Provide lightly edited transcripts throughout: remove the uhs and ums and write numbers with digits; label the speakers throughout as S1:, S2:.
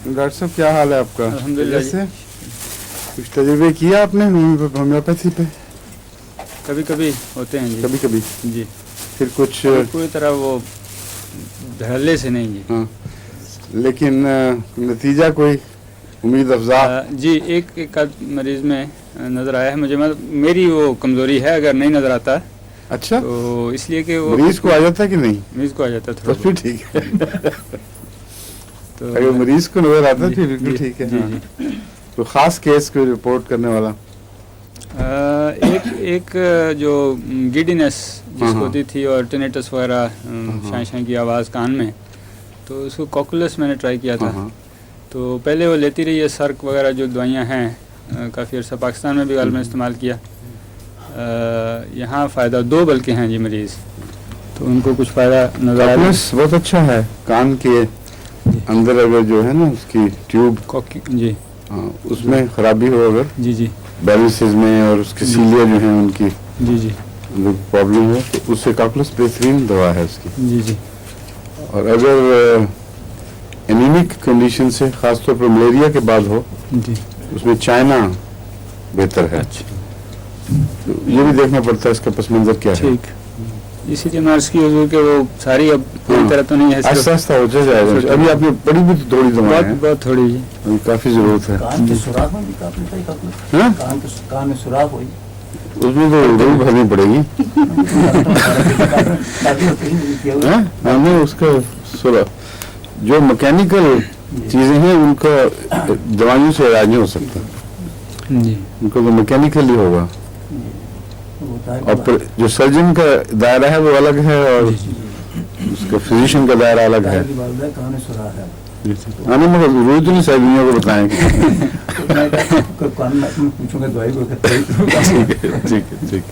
S1: Doctor साहब क्या हाल है आपका?
S2: अल्हम्दुलिल्लाह जी।
S1: जैसे कुछ तजुर्बे किया आपने होम्योपैथी पे?
S2: कभी कभी होते हैं जी।
S1: कभी कभी
S2: जी।
S1: फिर कुछ
S2: पूरी तरह वो धड़ल्ले से नहीं जी।
S1: हाँ, लेकिन नतीजा कोई उम्मीद अफजा?
S2: जी एक आध मरीज में नज़र आया है मुझे, मतलब मेरी वो कमज़ोरी है, अगर नहीं नज़र आता
S1: अच्छा,
S2: तो इसलिए कि वो
S1: मरीज को आ जाता है कि नहीं?
S2: मरीज को आ जाता है
S1: तो
S2: थोड़ा
S1: फिर ठीक है।
S2: तो
S1: अगर मरीज को नजर आता है
S2: जी,
S1: फिर बिल्कुल
S2: जी,
S1: ठीक है।
S2: जी,
S1: हाँ।
S2: जी।
S1: तो खास केस को रिपोर्ट करने वाला
S2: एक जो गिडीनेस
S1: हाँ,
S2: जिसको
S1: हाँ।
S2: होती थी और टिनेटस वगैरह
S1: हाँ।
S2: शाई शाई की आवाज़ कान में, तो उसको कॉकुलस मैंने ट्राई किया था।
S1: हाँ, हाँ।
S2: तो पहले वो लेती रही है, सर्क वगैरह जो दवाइयाँ हैं, काफ़ी अर्सा पाकिस्तान में भी गाल में इस्तेमाल किया। यहाँ फ़ायदा 2 बल्कि हैं जी मरीज़, तो उनको कुछ फ़ायदा नज़र आ रहा है।
S1: कॉकुलस बहुत अच्छा है, कान के अंदर अगर जो है ना उसकी ट्यूब,
S2: जी
S1: हाँ, उसमें खराबी हो अगर
S2: जी जी
S1: बैलेंसेज में और उसके सीलिया जो है उनकी
S2: जी जी
S1: प्रॉब्लम है, तो उससे कॉकुलस बेहतरीन दवा है उसकी।
S2: जी जी
S1: और अगर एनीमिक कंडीशन से खासतौर पर मलेरिया के बाद हो,
S2: जी।
S1: उसमें चाइना बेहतर है।
S2: अच्छा,
S1: तो ये भी देखना पड़ता है इसका पस मंजर क्या है।
S2: ठीक। इसीलिए मैं अर्ज़ की हुजूर के वो सारी अब पूरी
S1: हाँ।
S2: तरह तो नहीं है, सिर्फ
S1: आस्ता आस्ता होता जाएगा। अभी आपने बड़ी भी तो थोड़ी दवाएं
S2: बहुत
S1: हैं,
S2: बहुत थोड़ी जी।
S1: अभी काफी जरूरत है।
S3: कान के सुराख में भी काफी सही काफी
S1: हाँ?
S3: कान में सुराख हुई
S1: उसमें तो जरूर भरनी पड़ेगी।
S3: शादी होती ही किया हुआ।
S1: हाँ? हमें उसका जो मैकेनिकल चीजें हैं उनका दवाइयों से इलाज नहीं हो सकता,
S2: जी
S1: उनको तो मैकेनिकल ही होगा।
S3: होता है
S1: और जो सर्जन का दायरा है वो अलग है और उसका फिजिशियन का दायरा अलग है।
S3: कान में सुराख है।
S1: आने मगर रोज नहीं सारी दुनिया को बताएंगे।
S3: तो मैं कहा, कान में पूछूंगा दवाई को
S1: ठीक है, ठीक है, ठीक है।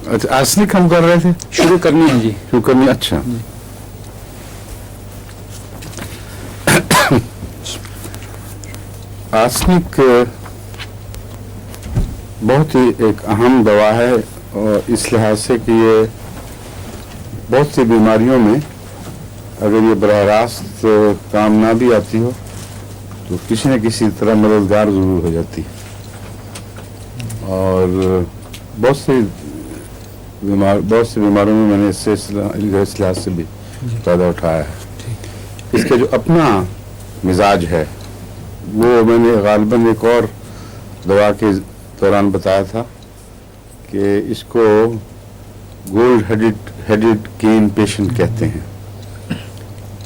S1: अच्छा, आर्सेनिक हम कर रहे थे,
S2: शुरू करनी है जी।
S1: शुरू करनी। अच्छा, आर्सेनिक बहुत ही एक अहम दवा है और इस लिहाज से कि ये बहुत सी बीमारियों में अगर ये बराह रास्त काम ना भी आती हो तो किसी न किसी तरह मददगार ज़रूर हो जाती है। और बहुत सी बीमारों में मैंने इससे इस लिहाज से भी फ़ायदा उठाया है। इसका जो अपना मिजाज है वो मैंने गालिबन एक और दवा के दौरान बताया था कि इसको गोल्ड हेडेड केन पेशेंट कहते हैं,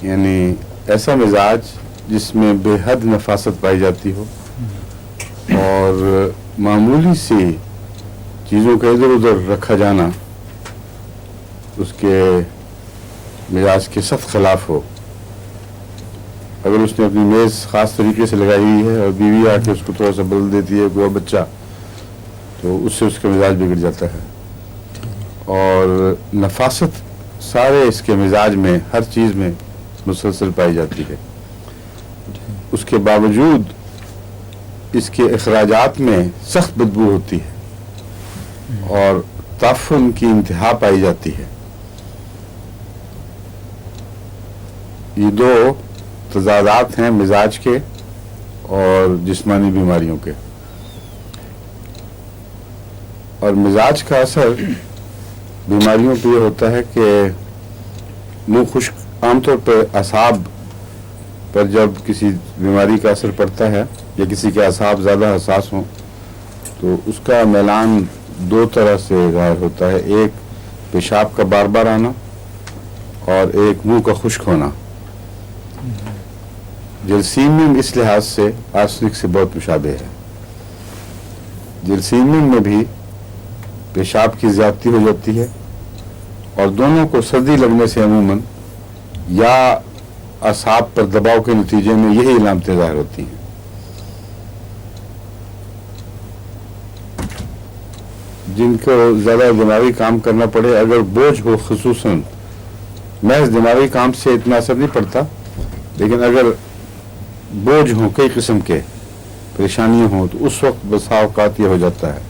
S1: यानी ऐसा मिजाज जिसमें बेहद नफासत पाई जाती हो और मामूली सी चीज़ों का इधर उधर रखा जाना उसके मिजाज के सख्त खिलाफ हो। अगर उसने अपनी मेज़ ख़ास तरीके से लगाई हुई है और बीवी आके उसको थोड़ा सा बदल देती है गोवा बच्चा, तो उससे उसका मिजाज बिगड़ जाता है। और नफासत सारे इसके मिजाज में हर चीज़ में मुसलसल पाई जाती है। उसके बावजूद इसके अखराजात में सख्त बदबू होती है और ताफ़ुन की इंतहा पाई जाती है। ये दो तज़ादात हैं मिजाज के और जिस्मानी बीमारियों के। और मिजाज का असर बीमारियों पे ये होता है कि मुंह खुश्क आमतौर पर असाब पर जब किसी बीमारी का असर पड़ता है या किसी के असाब ज़्यादा हसास हों तो उसका मैलान दो तरह से ज़ाहिर होता है, एक पेशाब का बार बार आना और एक मुंह का खुश्क होना। जलसीमियम इस लिहाज से आर्सेनिक से बहुत मुशाबे है। जलसीमियम में भी पेशाब की ज़्यादती हो जाती है और दोनों को सर्दी लगने से अमूमन या असाब पर दबाव के नतीजे में यही इलामतें ज़ाहिर होती हैं। जिनको ज़्यादा दिमागी काम करना पड़े, अगर बोझ हो, खुसूसन महज दिमागी काम से इतना असर नहीं पड़ता, लेकिन अगर बोझ हो, कई किस्म के परेशानियां हों, तो उस वक्त बसा औकात ये हो जाता है।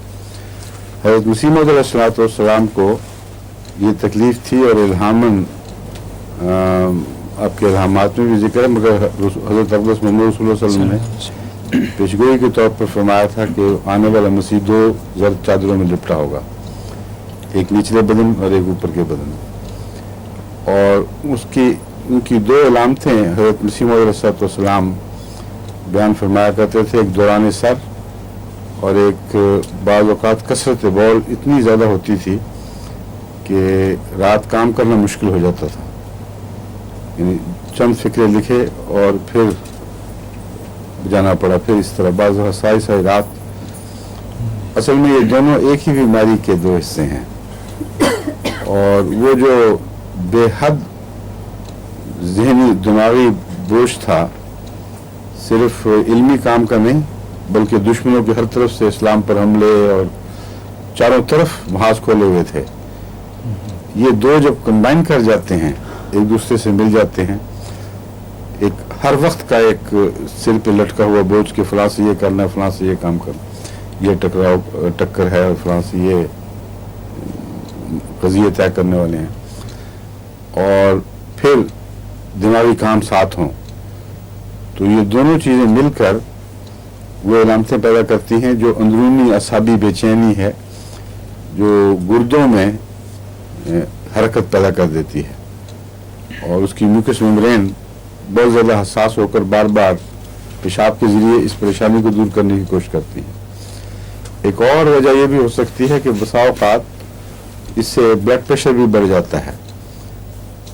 S1: हज़रत मसीह मौऊद अलैहिस्सलाम को ये तकलीफ़ थी और इल्हामन आपके इल्हामात में भी जिक्र है, मगर हज़रत अक़दस मोहम्मद रसूलुल्लाह सल्लल्लाहु अलैहि वसल्लम ने पेशगोई के तौर पर फरमाया था कि आने वाला मसीह 2 ज़र्द चादरों में लिपटा होगा, एक निचले बदन और एक ऊपर के बदन। और उनकी 2 अलामतें हज़रत मसीह मौऊद अलैहिस्सलाम बयान फरमाया करते थे, एक दौरान सर और एक बाज़ औक़ात कसरत बौल इतनी ज़्यादा होती थी कि रात काम करना मुश्किल हो जाता था। यानी चंद फ़िक्रे लिखे और फिर जाना पड़ा, फिर इस तरह बाज़ सारी रात। असल में ये दोनों एक ही बीमारी के 2 हिस्से हैं, और वो जो बेहद ज़हनी दिमागी बोझ था सिर्फ इल्मी काम का नहीं, बल्कि दुश्मनों की हर तरफ से इस्लाम पर हमले और चारों तरफ महाज खोले हुए थे। ये 2 जब कंबाइन कर जाते हैं, एक दूसरे से मिल जाते हैं, एक हर वक्त का एक सिर पे लटका हुआ बोझ के फलां से ये करना है, फलां से ये काम करना, ये टक्कर है और फलां से ये कज़िये तय करने वाले हैं, और फिर दिमागी काम साथ हों, तो ये दोनों चीज़ें मिलकर वो अलामतें पैदा करती हैं जो अंदरूनी असाबी बेचैनी है, जो गुर्दों में हरकत पैदा कर देती है, और उसकी म्यूकस मेम्ब्रेन बहुत ज़्यादा हसास होकर बार बार पेशाब के ज़रिए इस परेशानी को दूर करने की कोशिश करती है। एक और वजह यह भी हो सकती है कि बसा औक़ात इससे ब्लड प्रेशर भी बढ़ जाता है,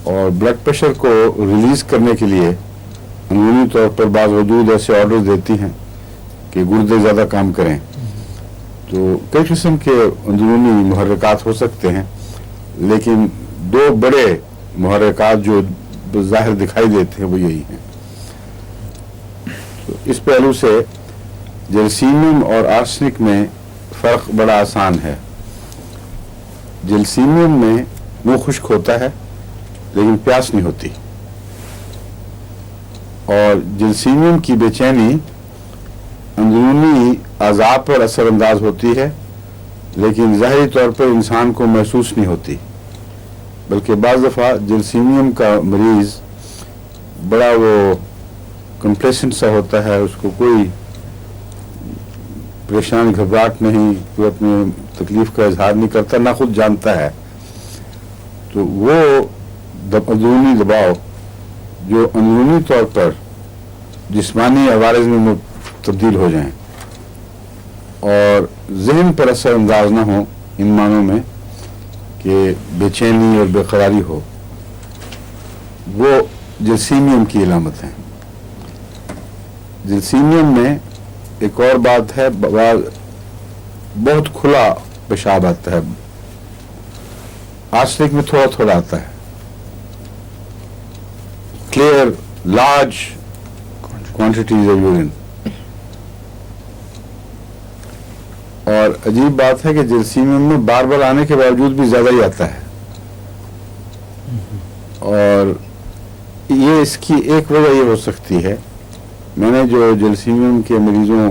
S1: और ब्लड प्रेशर को रिलीज़ करने के लिए अंदरूनी तौर पर बाज़ वजूद ऐसे ऑर्डर देती हैं कि गुर्दे ज़्यादा काम करें। तो कई किस्म के अंदरूनी मुहर्रिकात हो सकते हैं, लेकिन 2 बड़े मुहर्रिकात जो ज़ाहिर दिखाई देते हैं वो यही हैं। तो इस पहलू से जलसीमियम और आर्सेनिक में फ़र्क बड़ा आसान है। जलसीमियम में मुँह खुश्क होता है लेकिन प्यास नहीं होती, और जलसीमियम की बेचैनी अंदरूनी अज़ा पर असरअंदाज होती है, लेकिन ज़ाहिरी तौर पर इंसान को महसूस नहीं होती, बल्कि बाज़ दफ़ा जलसीमियम का मरीज़ बड़ा वो कंप्लेसेंट सा होता है, उसको कोई परेशान घबराहट नहीं, कोई अपनी तकलीफ़ का इजहार नहीं करता, ना खुद जानता है। तो वो अंदरूनी दबाव जो अंदरूनी तौर पर जिस्मानी अवारिज़ में तब्दील हो जाएं और ज़हन पर असर अंदाज ना हो, इन मानों में कि बेचैनी और बेकरारी हो, वो जलसीमियम की इलामत है। जलसीमियम में एक और बात है, बहुत खुला पेशाब आता है, आर्सेनिक में थोड़ा थोड़ा आता है, clear large quantities of urine. और अजीब बात है कि जलसीमियम में बार बार आने के बावजूद भी ज़्यादा ही आता है, और ये इसकी एक वजह ये हो सकती है, मैंने जो जलसीमियम के मरीज़ों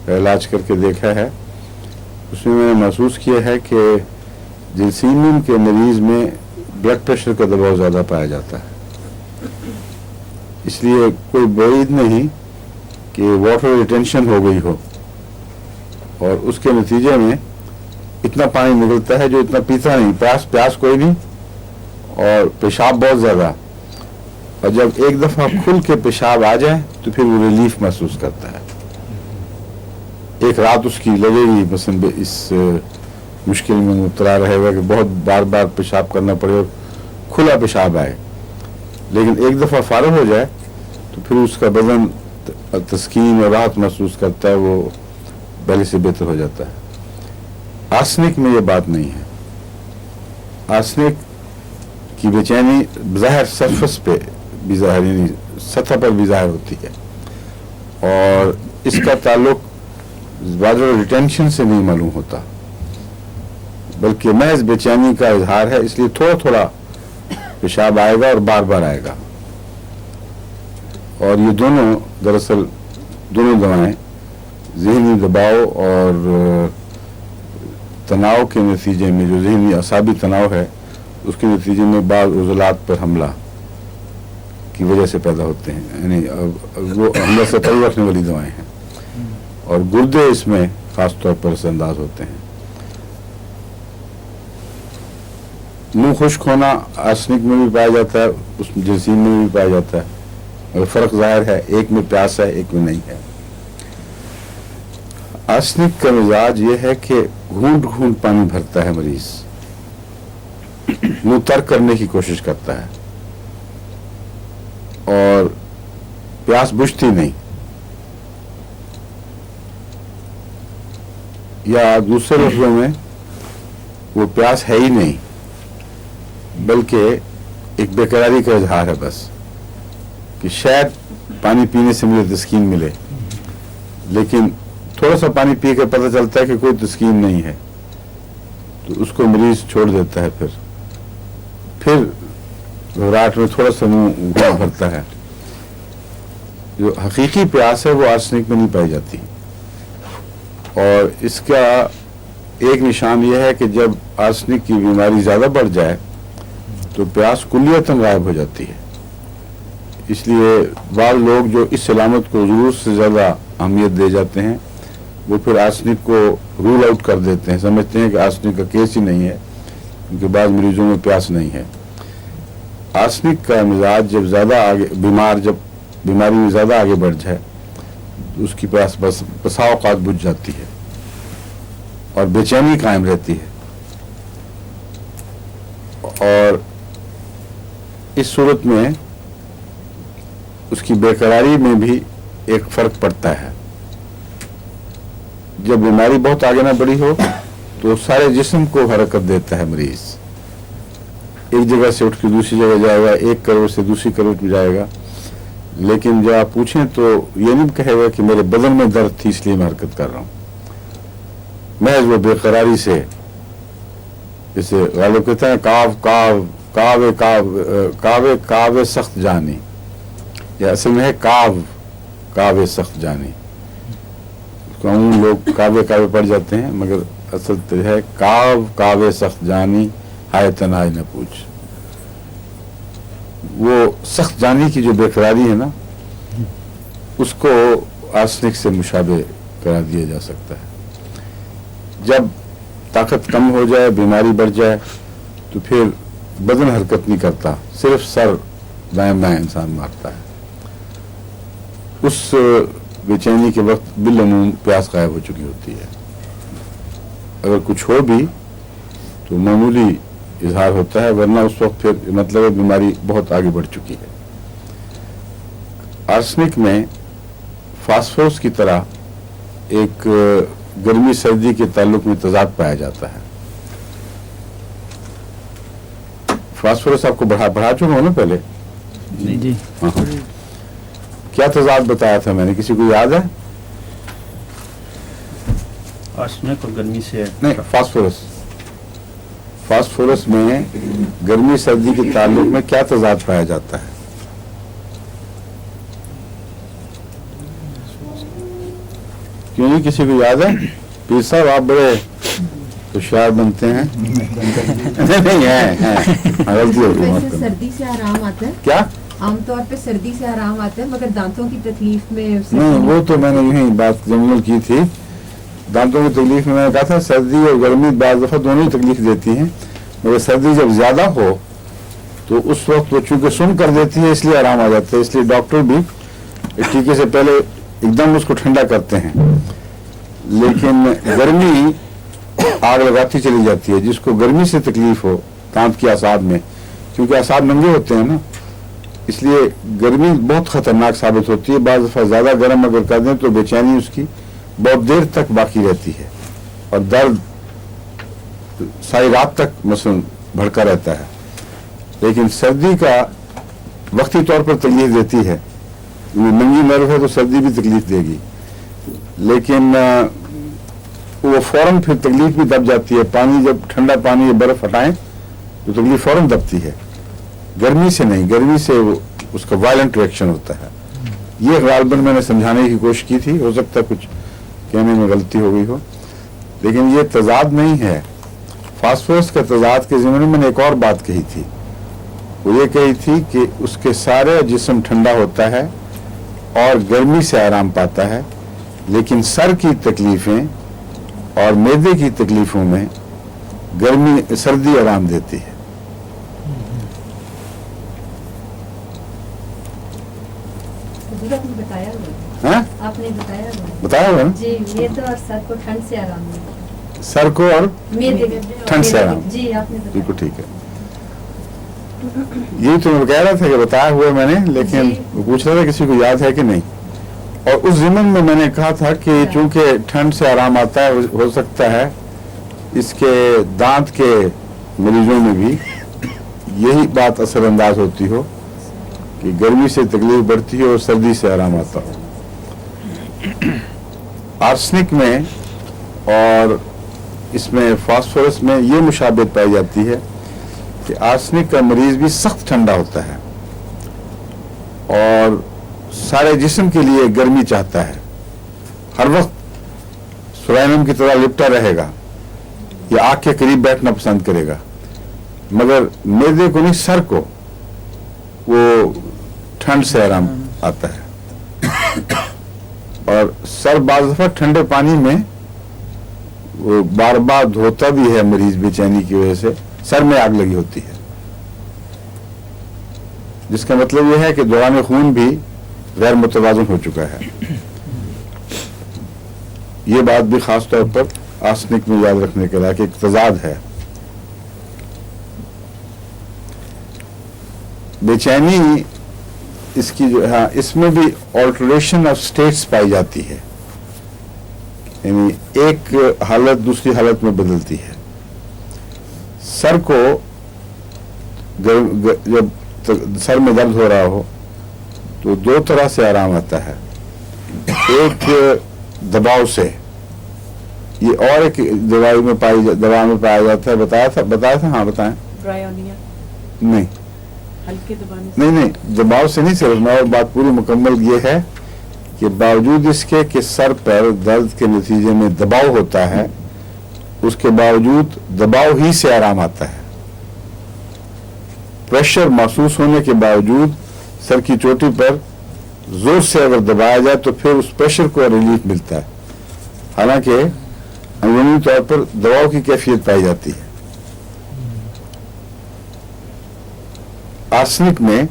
S1: का इलाज करके देखा है उसमें मैंने महसूस किया है कि जलसीमियम के मरीज़ में ब्लड प्रेशर का दबाव ज़्यादा पाया जाता है। इसलिए कोई बाइद नहीं कि वाटर रिटेंशन हो गई हो और उसके नतीजे में इतना पानी निकलता है जो इतना पीता नहीं, प्यास कोई नहीं और पेशाब बहुत ज़्यादा, और जब एक दफ़ा खुल के पेशाब आ जाए तो फिर वो रिलीफ महसूस करता है। एक रात उसकी लगेगी मसलन इस मुश्किल में मुब्तला रहेगा कि बहुत बार बार पेशाब करना पड़े और खुला पेशाब आए, लेकिन एक दफ़ा फारग हो जाए तो फिर उसका बदन तस्कीन और राहत महसूस करता है, वो पहले से बेहतर हो जाता है। आर्सेनिक में ये बात नहीं है। आर्सेनिक की बेचैनी ज़ाहिर सरफेस पे भी ज़ाहिर, यानी सतह पर भी ज़ाहिर होती है, और इसका ताल्लुक वाटर रिटेंशन से नहीं मालूम होता, बल्कि महज बेचैनी का इजहार है। इसलिए थोड़ा थोड़ा पेशाब आएगा और बार बार आएगा, और ये दोनों दरअसल दोनों दवाएं ज़हनी दबाव और तनाव के नतीजे में जो ज़हनी असाबी तनाव है उसके नतीजे में बाज़ उज़लात पर हमला की वजह से पैदा होते हैं, यानी वो हमला से पहले रखने वाली दवाएं हैं और गुर्दे इसमें ख़ास तौर पर असरअंदाज होते हैं। मुंह खुश्क होना आर्सेनिक में भी पाया जाता है, उस जरासीम में भी पाया जाता है, मगर फ़र्क ज़ाहिर है, एक में प्यास है एक में नहीं है। आर्सेनिक का मिजाज ये है कि घूंट घूंट पानी भरता है मरीज, मुंह तर करने की कोशिश करता है और प्यास बुझती नहीं, या दूसरे लफ्जों में वो प्यास है ही नहीं बल्कि एक बेकरारी का इजहार है बस, कि शायद पानी पीने से मुझे तस्कीन मिले, लेकिन थोड़ा सा पानी पी कर पता चलता है कि कोई तस्कीन नहीं है, तो उसको मरीज छोड़ देता है। फिर घबराहट में थोड़ा सा मुंह भरता है। जो हकीकी प्यास है वो आर्सेनिक में नहीं पाई जाती, और इसका एक निशान यह है कि जब आर्सेनिक की बीमारी ज़्यादा बढ़ जाए तो प्यास कुल्लियतन गायब हो जाती है। इसलिए बाज़ लोग जो इस सलामत को ज़रूरत से ज़्यादा अहमियत दे जाते हैं वो फिर आर्सेनिक को रूल आउट कर देते हैं, समझते हैं कि आर्सेनिक का केस ही नहीं है, क्योंकि बाज़ मरीजों में प्यास नहीं है। आर्सेनिक का मिजाज जब ज़्यादा आगे जब बीमारी में ज़्यादा आगे बढ़ जाए तो उसकी प्यास बस बसा औकात बुझ जाती है और बेचैनी कायम रहती है, और इस सूरत में उसकी बेकरारी में भी एक फ़र्क पड़ता है। जब बीमारी बहुत आगे ना बढ़ी हो तो सारे जिस्म को हरकत देता है मरीज, एक जगह से उठ के दूसरी जगह जाएगा, एक करवट से दूसरी करवट में जाएगा, लेकिन जब आप पूछें तो ये नहीं कहेगा कि मेरे बदन में दर्द थी इसलिए मैं हरकत कर रहा हूँ। महज वो बेकरारी से, जैसे गालिब कहते हैं कावे सख्त जानी, या असल में है कावे सख्त जानी। उसको लोग कावे पढ़ जाते हैं, मगर असल तो है कावे सख्त जानी हाय तनाई न पूछ। वो सख्त जानी की जो बेकरारी है ना, उसको आर्सेनिक से मुशाबे करा दिया जा सकता है। जब ताकत कम हो जाए, बीमारी बढ़ जाए, तो फिर बदन हरकत नहीं करता, सिर्फ सर दाएं बाएं इंसान मारता है। उस बेचैनी के वक्त बिलअमूम प्यास गायब हो चुकी होती है। अगर कुछ हो भी तो मामूली इजहार होता है, वरना उस वक्त फिर मतलब बीमारी बहुत आगे बढ़ चुकी है। आर्सेनिक में फास्फोरस की तरह एक गर्मी सर्दी के ताल्लुक में तजाद पाया जाता है। फास्फोरस आपको बढ़ा चुका हो ना पहले?
S3: जी।
S1: हाँ। क्या तजाद बताया था मैंने, किसी को याद है?
S3: आर्सेनिक और गर्मी से
S1: नहीं, फास्फोरस में गर्मी सर्दी के ताल्लुक में क्या तजाद पाया जाता है? क्यों नहीं किसी को याद है? पीर साहब आप बड़े होशियार बनते हैं। नहीं है गलती होगी, माफ करना।
S4: सर्दी से आराम आता है
S1: क्या?
S4: आमतौर पे सर्दी से आराम आता है, मगर दांतों की तकलीफ में
S1: नहीं, वो तो मैंने यही बात जमूल की थी। दांतों की तकलीफ में मैंने कहा था सर्दी और गर्मी बाज़ दफ़ा दोनों ही तकलीफ देती हैं, मगर सर्दी जब ज़्यादा हो तो उस वक्त वो चूँकि सुन कर देती है इसलिए आराम आ जाता है। इसलिए डॉक्टर भी टीके से पहले एकदम उसको ठंडा करते हैं, लेकिन गर्मी आग लगाती चली जाती है। जिसको गर्मी से तकलीफ हो दांत की आसाब में, क्योंकि आसाब नंगे होते हैं ना, इसलिए गर्मी बहुत ख़तरनाक साबित होती है। बाज़ दफ़ा ज़्यादा गर्म अगर कर दें तो बेचैनी उसकी बहुत देर तक बाकी रहती है और दर्द सारी रात तक मसलन भड़का रहता है। लेकिन सर्दी का वक्ती तौर पर तकलीफ देती है, नंगी नर्व है तो सर्दी भी तकलीफ देगी, लेकिन वो फौरन फिर तकलीफ भी दब जाती है। पानी जब ठंडा पानी या बर्फ़ हटाएं तो तकलीफ फौरन दबती है, गर्मी से नहीं। गर्मी से उसका वायलेंट रिएक्शन होता है। ये गालिबन मैंने समझाने की कोशिश की थी, हो सकता है कुछ कहने में गलती हो गई हो। लेकिन ये तजाद नहीं है। फास्फोरस के तजाद के ज़िम्मे में मैंने एक और बात कही थी, वो ये कही थी कि उसके सारे जिस्म ठंडा होता है और गर्मी से आराम पाता है, लेकिन सर की तकलीफ़ें और मैदे की तकलीफ़ों में सर्दी आराम देती है।
S4: हुजूर आपने बताया हुआ है।
S1: हाँ,
S4: आपने बताया हुआ है।
S1: बताया हुआ ना,
S4: जी, मैदे और सर को ठंड से आराम मिलता है।
S1: सर को और
S4: मैदे
S1: ठंड से आराम।
S4: जी, आपने बताया।
S1: बिल्कुल ठीक है। यही तो मैं कह रहा था कि बताया हुआ मैंने, लेकिन
S4: जी।
S1: वो पूछ रहा था किसी को याद है कि नहीं। और उस ज़िमन में मैंने कहा था कि चूंकि ठंड से आराम आता है, हो सकता है इसके दांत के मरीजों में भी यही बात असरअंदाज होती हो कि गर्मी से तकलीफ बढ़ती है और सर्दी से आराम आता हो। आर्सेनिक में और इसमें फास्फोरस में ये मुशाबत पाई जाती है कि आर्सेनिक का मरीज भी सख्त ठंडा होता है और सारे जिस्म के लिए गर्मी चाहता है, हर वक्त सुरैनम की तरह लिपटा रहेगा या आग के करीब बैठना पसंद करेगा, मगर मैदे को नहीं, सर को वो ठंड से आराम आता है। और सर बाज़ दफ़ा ठंडे पानी में वो बार बार धोता भी है मरीज बेचैनी की वजह से, सर में आग लगी होती है, जिसका मतलब यह है कि दौरान खून भी गैर मुतवाज़न हो चुका है। ये बात भी खास तौर पर आर्सेनिक में याद रखने के लायक एक तजाद है। बेचैनी इसकी जो है, इसमें भी ऑल्टरेशन ऑफ स्टेट्स पाई जाती है, यानी एक हालत दूसरी हालत में बदलती है। सर को जब सर में दर्द हो रहा हो तो दो तरह से आराम आता है, एक दबाव से, ये और एक दवाई में दवा में पाया जाता है। बताया था हाँ बताएं।
S5: ब्रायोनिया
S1: नहीं
S5: हल्के दबाने से।
S1: नहीं, दबाव से नहीं, सिर्फ मैं और बात पूरी मुकम्मल ये है कि बावजूद इसके कि सर पर दर्द के नतीजे में दबाव होता है, उसके बावजूद दबाव ही से आराम आता है। प्रेशर महसूस होने के बावजूद सर की चोटी पर जोर से अगर दबाया जाए तो फिर उस प्रेशर को रिलीफ मिलता है, हालांकि अंदरूनी तौर पर दबाव की कैफियत पाई जाती है। आर्सेनिक में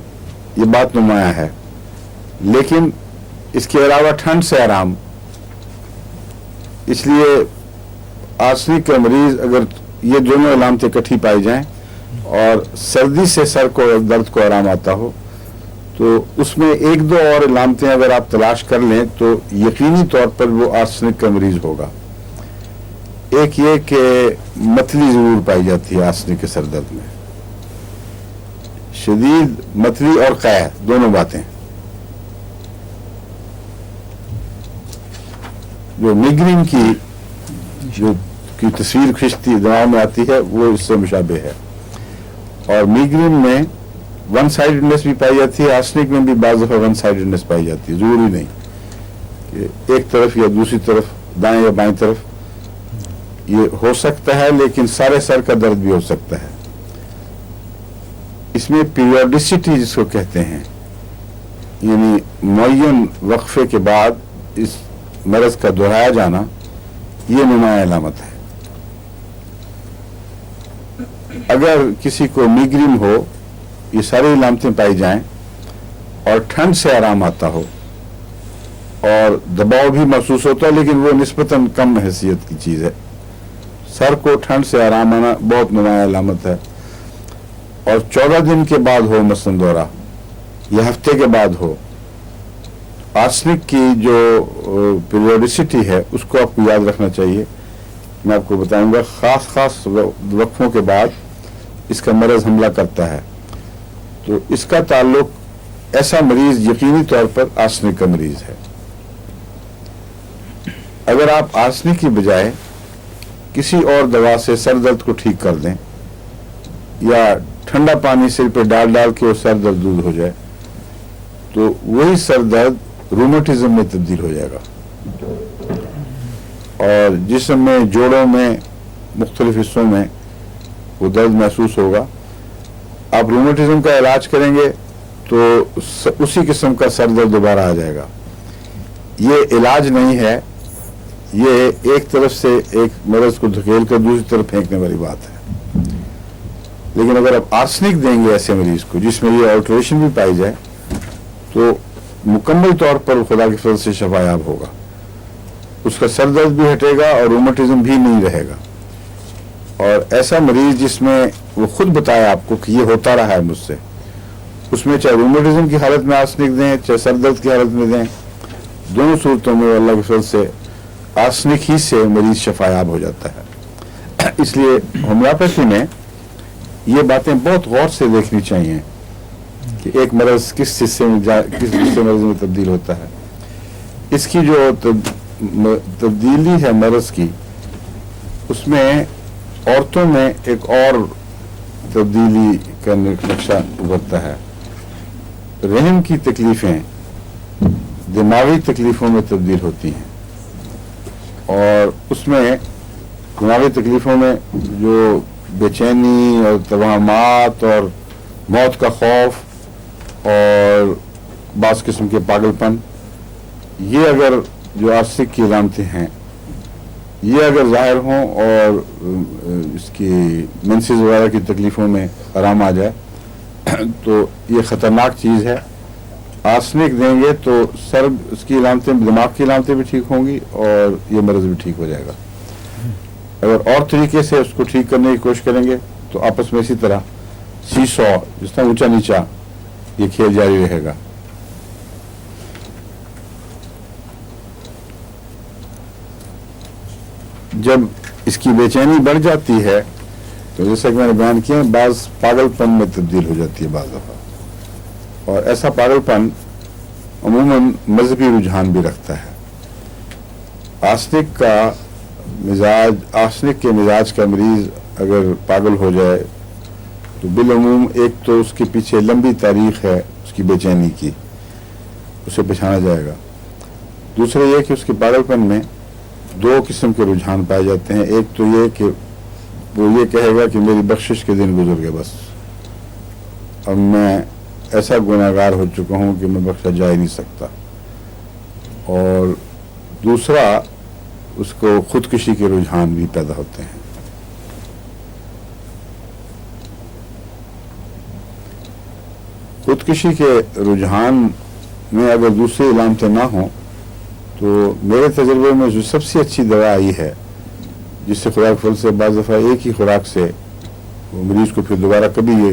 S1: ये बात नुमाया है, लेकिन इसके अलावा ठंड से आराम, इसलिए आर्सेनिक का मरीज अगर ये दोनों अलामतें इकट्ठी पाई जाएं और सर्दी से सर को दर्द को आराम आता हो, तो उसमें एक दो और अलामतें अगर आप तलाश कर लें तो यकीनी तौर पर वो आर्सेनिक का मरीज होगा। एक ये कि मतली जरूर पाई जाती है आर्सेनिक के सर दर्द में, शदीद मतली और कै दोनों बातें। जो मिग्रेन की तस्वीर खिंचती दवाओं में आती है वो इससे मुशाबे है, और मिग्रेन में वन साइडेडनेस भी पाई जाती है। आर्सेनिक में भी बाज़ दफ़ा वन साइडेडनेस पाई जाती है, जरूरी नहीं कि एक तरफ या दूसरी तरफ, दाएं या बाएं तरफ, ये हो सकता है, लेकिन सारे सर का दर्द भी हो सकता है। इसमें पीरियोडिसिटी जिसको कहते हैं, यानी मुअय्यन वक्फे के बाद इस मरज का दोहराया जाना, ये नुमाया अलामत है। अगर किसी को मिग्रेन हो, ये सारी अलामतें पाई जाएं और ठंड से आराम आता हो और दबाव भी महसूस होता है, लेकिन वो निस्बतन कम हैसियत की चीज़ है, सर को ठंड से आराम आना बहुत नुमाया अलामत है। और 14 दिन के बाद हो मसलन दौरा या हफ्ते के बाद हो, आर्सेनिक की जो पीरियोडिसिटी है उसको आपको याद रखना चाहिए। मैं आपको बताऊंगा, खास वक्फों के बाद इसका मरज हमला करता है, तो इसका ताल्लुक ऐसा मरीज यकीनी तौर पर आर्सेनिक का मरीज है। अगर आप आर्सेनिक की बजाय किसी और दवा से सर दर्द को ठीक कर दें या ठंडा पानी सिर पे डाल के वो सर दर्द दूर हो जाए, तो वही सर दर्द रूमेटिज्म में तब्दील हो जाएगा। और जिस्म में, जोड़ों में, मुख्तलिफ हिस्सों में वो दर्द महसूस होगा। आप रूमेटिज्म का इलाज करेंगे तो उसी किस्म का सर दर्द दोबारा आ जाएगा। ये इलाज नहीं है, ये एक तरफ से एक मर्ज को धकेल कर दूसरी तरफ फेंकने वाली बात है। लेकिन अगर आप आर्सेनिक देंगे ऐसे मरीज को जिसमें ये अल्टरेशन भी पाई जाए तो मुकम्मल तौर पर खुदा के फजल से शफायाब होगा, उसका सर दर्द भी हटेगा और रूमेटिज्म भी नहीं रहेगा। और ऐसा मरीज जिसमें वो खुद बताए आपको कि ये होता रहा है मुझसे, उसमें चाहे रूमेटिज्म की हालत में आर्सेनिक दें चाहे सर दर्द की हालत में दें, दोनों सूरतों में अल्लाह के फजल से आर्सेनिक ही से मरीज शफायाब हो जाता है। इसलिए होम्योपैथी में ये बातें बहुत गौर से देखनी चाहिए कि एक मर्ज किस हिस्से में किस हिस्से मर्ज में तब्दील होता है। इसकी जो तब्दीली है मर्ज की, उसमें औरतों में एक और तब्दीली का नक्शा उभरता है। रहम की तकलीफें दिमागी तकलीफों में तब्दील होती हैं और उसमें दिमागी तकलीफों में जो बेचैनी और तवाहमात और मौत का खौफ और बास किस्म के पागलपन, ये अगर जो आर्सेनिक की अलामतें हैं ये अगर ज़ाहिर हों और इसकी मेंसेस वगैरह की तकलीफ़ों में आराम आ जाए तो ये ख़तरनाक चीज़ है। आर्सेनिक देंगे तो सर उसकी अलामतें, दिमाग की अलामतें भी ठीक होंगी और ये मर्ज़ भी ठीक हो जाएगा। अगर और तरीके से उसको ठीक करने की कोशिश करेंगे तो आपस में इसी तरह सीसॉ, जिस तरह ऊंचा नीचा, ये खेल जारी रहेगा। जब इसकी बेचैनी बढ़ जाती है तो जैसा कि मैंने बयान किया, बाज पागलपन में तब्दील हो जाती है बाज़ दफ़ा, और ऐसा पागलपन अमूमन मजहबी रुझान भी रखता है। आर्सेनिक का मिजाज, आर्सेनिक के मिजाज का मरीज अगर पागल हो जाए तो बिलअमूम एक तो उसके पीछे लंबी तारीख है उसकी बेचैनी की, उसे पहचाना जाएगा। दूसरा ये कि उसके पागलपन में दो किस्म के रुझान पाए जाते हैं। एक तो ये कि वो ये कहेगा कि मेरी बख्शिश के दिन गुजर गए, बस अब मैं ऐसा गुनाहगार हो चुका हूँ कि मैं बख्शा जा ही नहीं सकता। और दूसरा, उसको खुदकुशी के रुझान भी पैदा होते हैं। खुदकुशी के रुझान में अगर दूसरी अलामतें ना हों तो मेरे तजुर्बे में जो सबसे अच्छी दवा आई है, जिससे खुराक फल से बाज़ दफ़ा एक ही खुराक से वो मरीज को फिर दोबारा कभी ये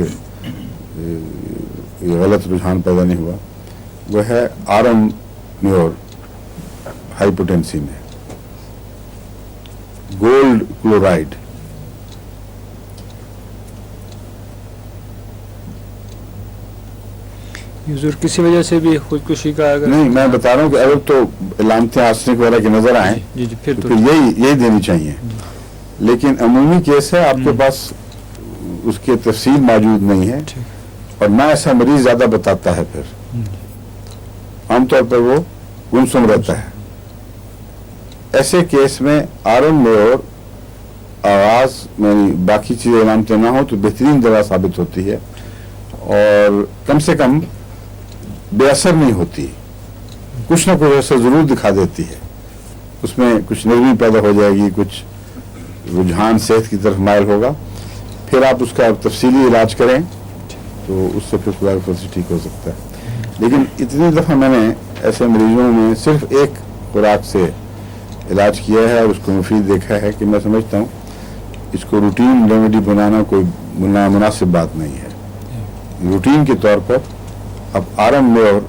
S1: गलत रुझान पैदा नहीं हुआ, वो है आरम म्योर हाइपोटेंसी में गोल्ड क्लोराइड।
S2: हुजूर किसी वजह से भी खुदकुशी का अगर
S1: नहीं, मैं बता रहा हूँ कि अगर तो अलामतें आर्सेनिक वगैरह की नजर आए
S2: जी जी फिर
S1: तो
S2: तो
S1: फिर यही देनी चाहिए। लेकिन अमूमी केस है, आपके पास उसकी तफसील मौजूद नहीं है और ना ऐसा मरीज ज्यादा बताता है, फिर आमतौर पर वो गुमसुम रहता है। ऐसे केस में आरम में और आवाज में बाकी चीजें अलामतें ना हो तो बेहतरीन दवा साबित होती है और कम से कम बेअसर नहीं होती, कुछ ना कुछ असर जरूर दिखा देती है। उसमें कुछ नरमी पैदा हो जाएगी, कुछ रुझान सेहत की तरफ मायल होगा। फिर आप उसका तफसीली इलाज करें तो उससे फिर खुदा के फजल से ठीक हो सकता है। लेकिन इतनी दफ़ा मैंने ऐसे मरीजों में सिर्फ एक खुराक से इलाज किया है और उसको मुफीद देखा है कि मैं समझता हूँ इसको रूटीन रेमेडी बनाना कोई मुनासिब बात नहीं है। रूटीन के तौर पर आप आरम में और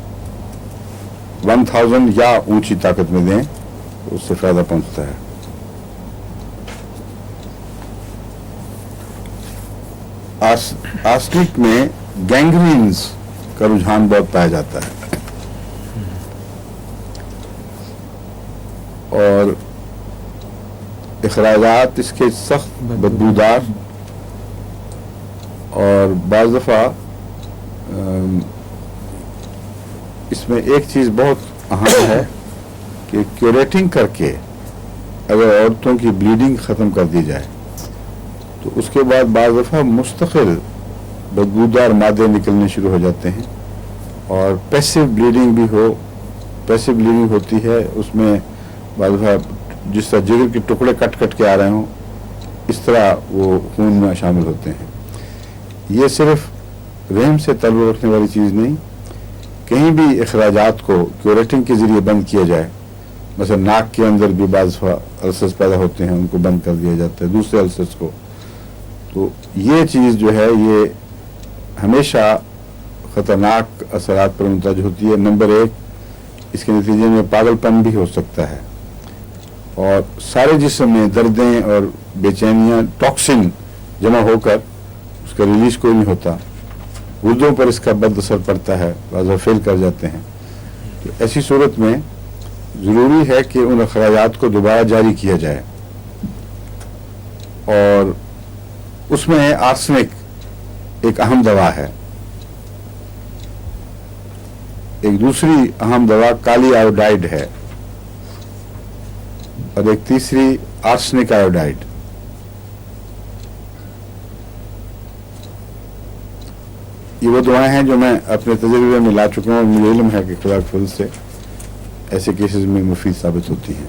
S1: 1000 या ऊंची ताकत में दें तो उससे फायदा पहुंचता है। आर्सेनिक में गैंग्रीन्स का रुझान बहुत पाया जाता है और इखराजात इसके सख्त बदबूदार और बाज़ दफ़ा इसमें एक चीज़ बहुत अहम है कि क्यूरेटिंग करके अगर औरतों की ब्लीडिंग ख़त्म कर दी जाए तो उसके बाद बाज़ दफ़ा मुस्तकिल बदबूदार मादे निकलने शुरू हो जाते हैं और पैसिव ब्लीडिंग भी हो, पैसिव ब्लीडिंग होती है, उसमें बाज़ दफ़ा जिस तरह जिगर के टुकड़े कट कट के आ रहे हों इस तरह वो खून में शामिल होते हैं। ये सिर्फ रहम से ताल्लुक़ रखने वाली चीज़ नहीं, कहीं भी अखराजात को क्यूरेटिंग के ज़रिए बंद किया जाए, मतलब नाक के अंदर भी बाज़ अल्सर्स पैदा होते हैं, उनको बंद कर दिया जाता है दूसरे अल्सर्स को, तो ये चीज़ जो है ये हमेशा ख़तरनाक असरात पर मुंतज होती है। नंबर एक, इसके नतीजे में पागलपन भी हो सकता है और सारे जिस्म में दर्दें और बेचैनियाँ, टॉक्सिन जमा होकर उसका रिलीज कोई नहीं होता, गुर्दों पर इसका बद असर पड़ता है, बाज़ फेल कर जाते हैं। तो ऐसी सूरत में ज़रूरी है कि उन अखराजात को दोबारा जारी किया जाए और उसमें आर्सेनिक एक अहम दवा है। एक दूसरी अहम दवा काली आयोडाइड है और एक तीसरी आर्सेनिक आयोडाइड। ये वो दवाएं हैं जो मैं अपने तजुर्बे में ला चुका हूँ और मुझे इल्म है कि खुदा के फजल से ऐसे केसेस में मुफीद साबित होती हैं।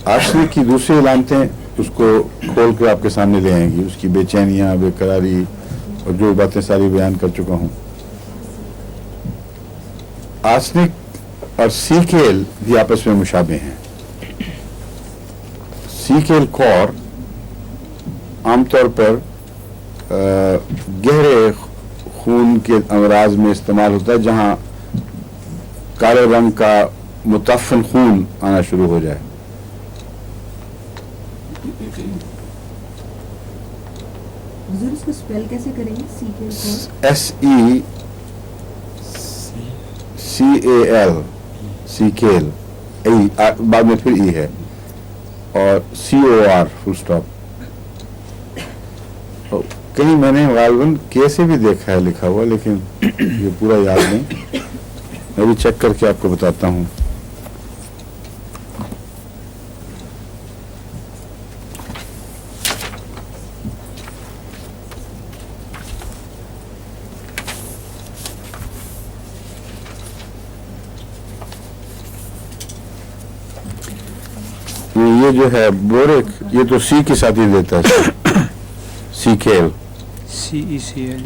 S1: आर्सेनिक की दूसरी अलामतें उसको खोल कर आपके सामने ले आएंगी, उसकी बेचैनियाँ, बेकरारी और जो बातें सारी बयान कर चुका हूँ। आर्सेनिक और सीकेल भी आपस में मुशाबे हैं। सीकेल कॉर आमतौर पर गहरे खून के अमराज में इस्तेमाल होता है जहाँ काले रंग का मुतफ़न खून आना शुरू हो जाए।
S4: हुजूर इसको स्पेल कैसे करेंगे? सीकेल
S1: SECAL, सीकेल, बाद में फिर ई है और COR फुल स्टॉप। कहीं मैंने गालिबन कैसे भी देखा है लिखा हुआ, लेकिन ये पूरा याद नहीं, मैं भी चेक करके आपको बताता हूँ। ये जो है बोरिक, ये तो सी के साथ ही देता है, सीकेल।
S2: CECL।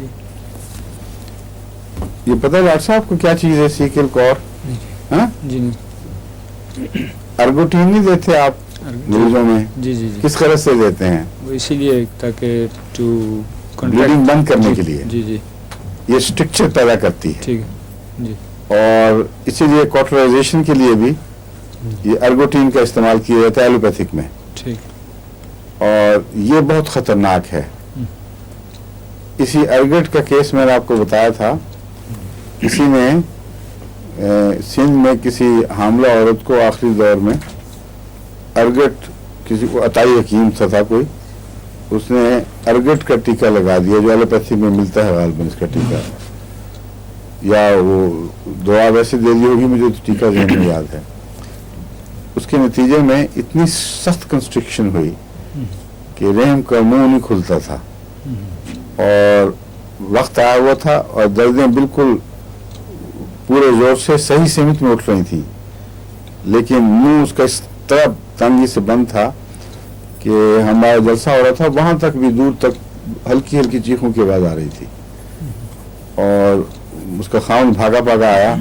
S1: ये पता है डॉक्टर साहब को क्या चीज है सीकेल कॉर? हाँ,
S2: जी नहीं।
S1: अर्गोटीन नहीं देते आप मरीजों में?
S2: जी जी जी।
S1: किस तरह से देते हैं?
S2: वो इसीलिए ताकि टू
S1: ब्लीडिंग बंद करने के लिए।
S2: जी जी
S1: ये स्ट्रक्चर पैदा करती है।
S2: ठीक है जी।
S1: और इसीलिए कॉटराइजेशन के लिए भी ये अर्गोटीन का इस्तेमाल किया जाता है एलोपैथिक में,
S2: ठीक।
S1: और ये बहुत खतरनाक है। इसी अर्गट का केस मैंने आपको बताया था, किसी ने सिंध में किसी हामला औरत को आखिरी दौर में अर्गट, किसी को अताई हकीम था कोई, उसने अर्गट का टीका लगा दिया जो एलोपैथी में मिलता है गालिबन इसका टीका, या वो दवा वैसे दे दी होगी, मुझे तो टीका ज़हन में याद है। उसके नतीजे में इतनी सख्त कंस्ट्रिक्शन हुई कि रहम का मुंह नहीं खुलता था और वक्त आया हुआ था और दर्दें बिल्कुल पूरे जोर से सही सीमित में उठ रही थी, लेकिन मुंह उसका इस तरह तंगी से बंद था कि हमारा जलसा हो रहा था, वहां तक भी दूर तक हल्की हल्की चीखों की आवाज आ रही थी और उसका खाउन भागा भागा आया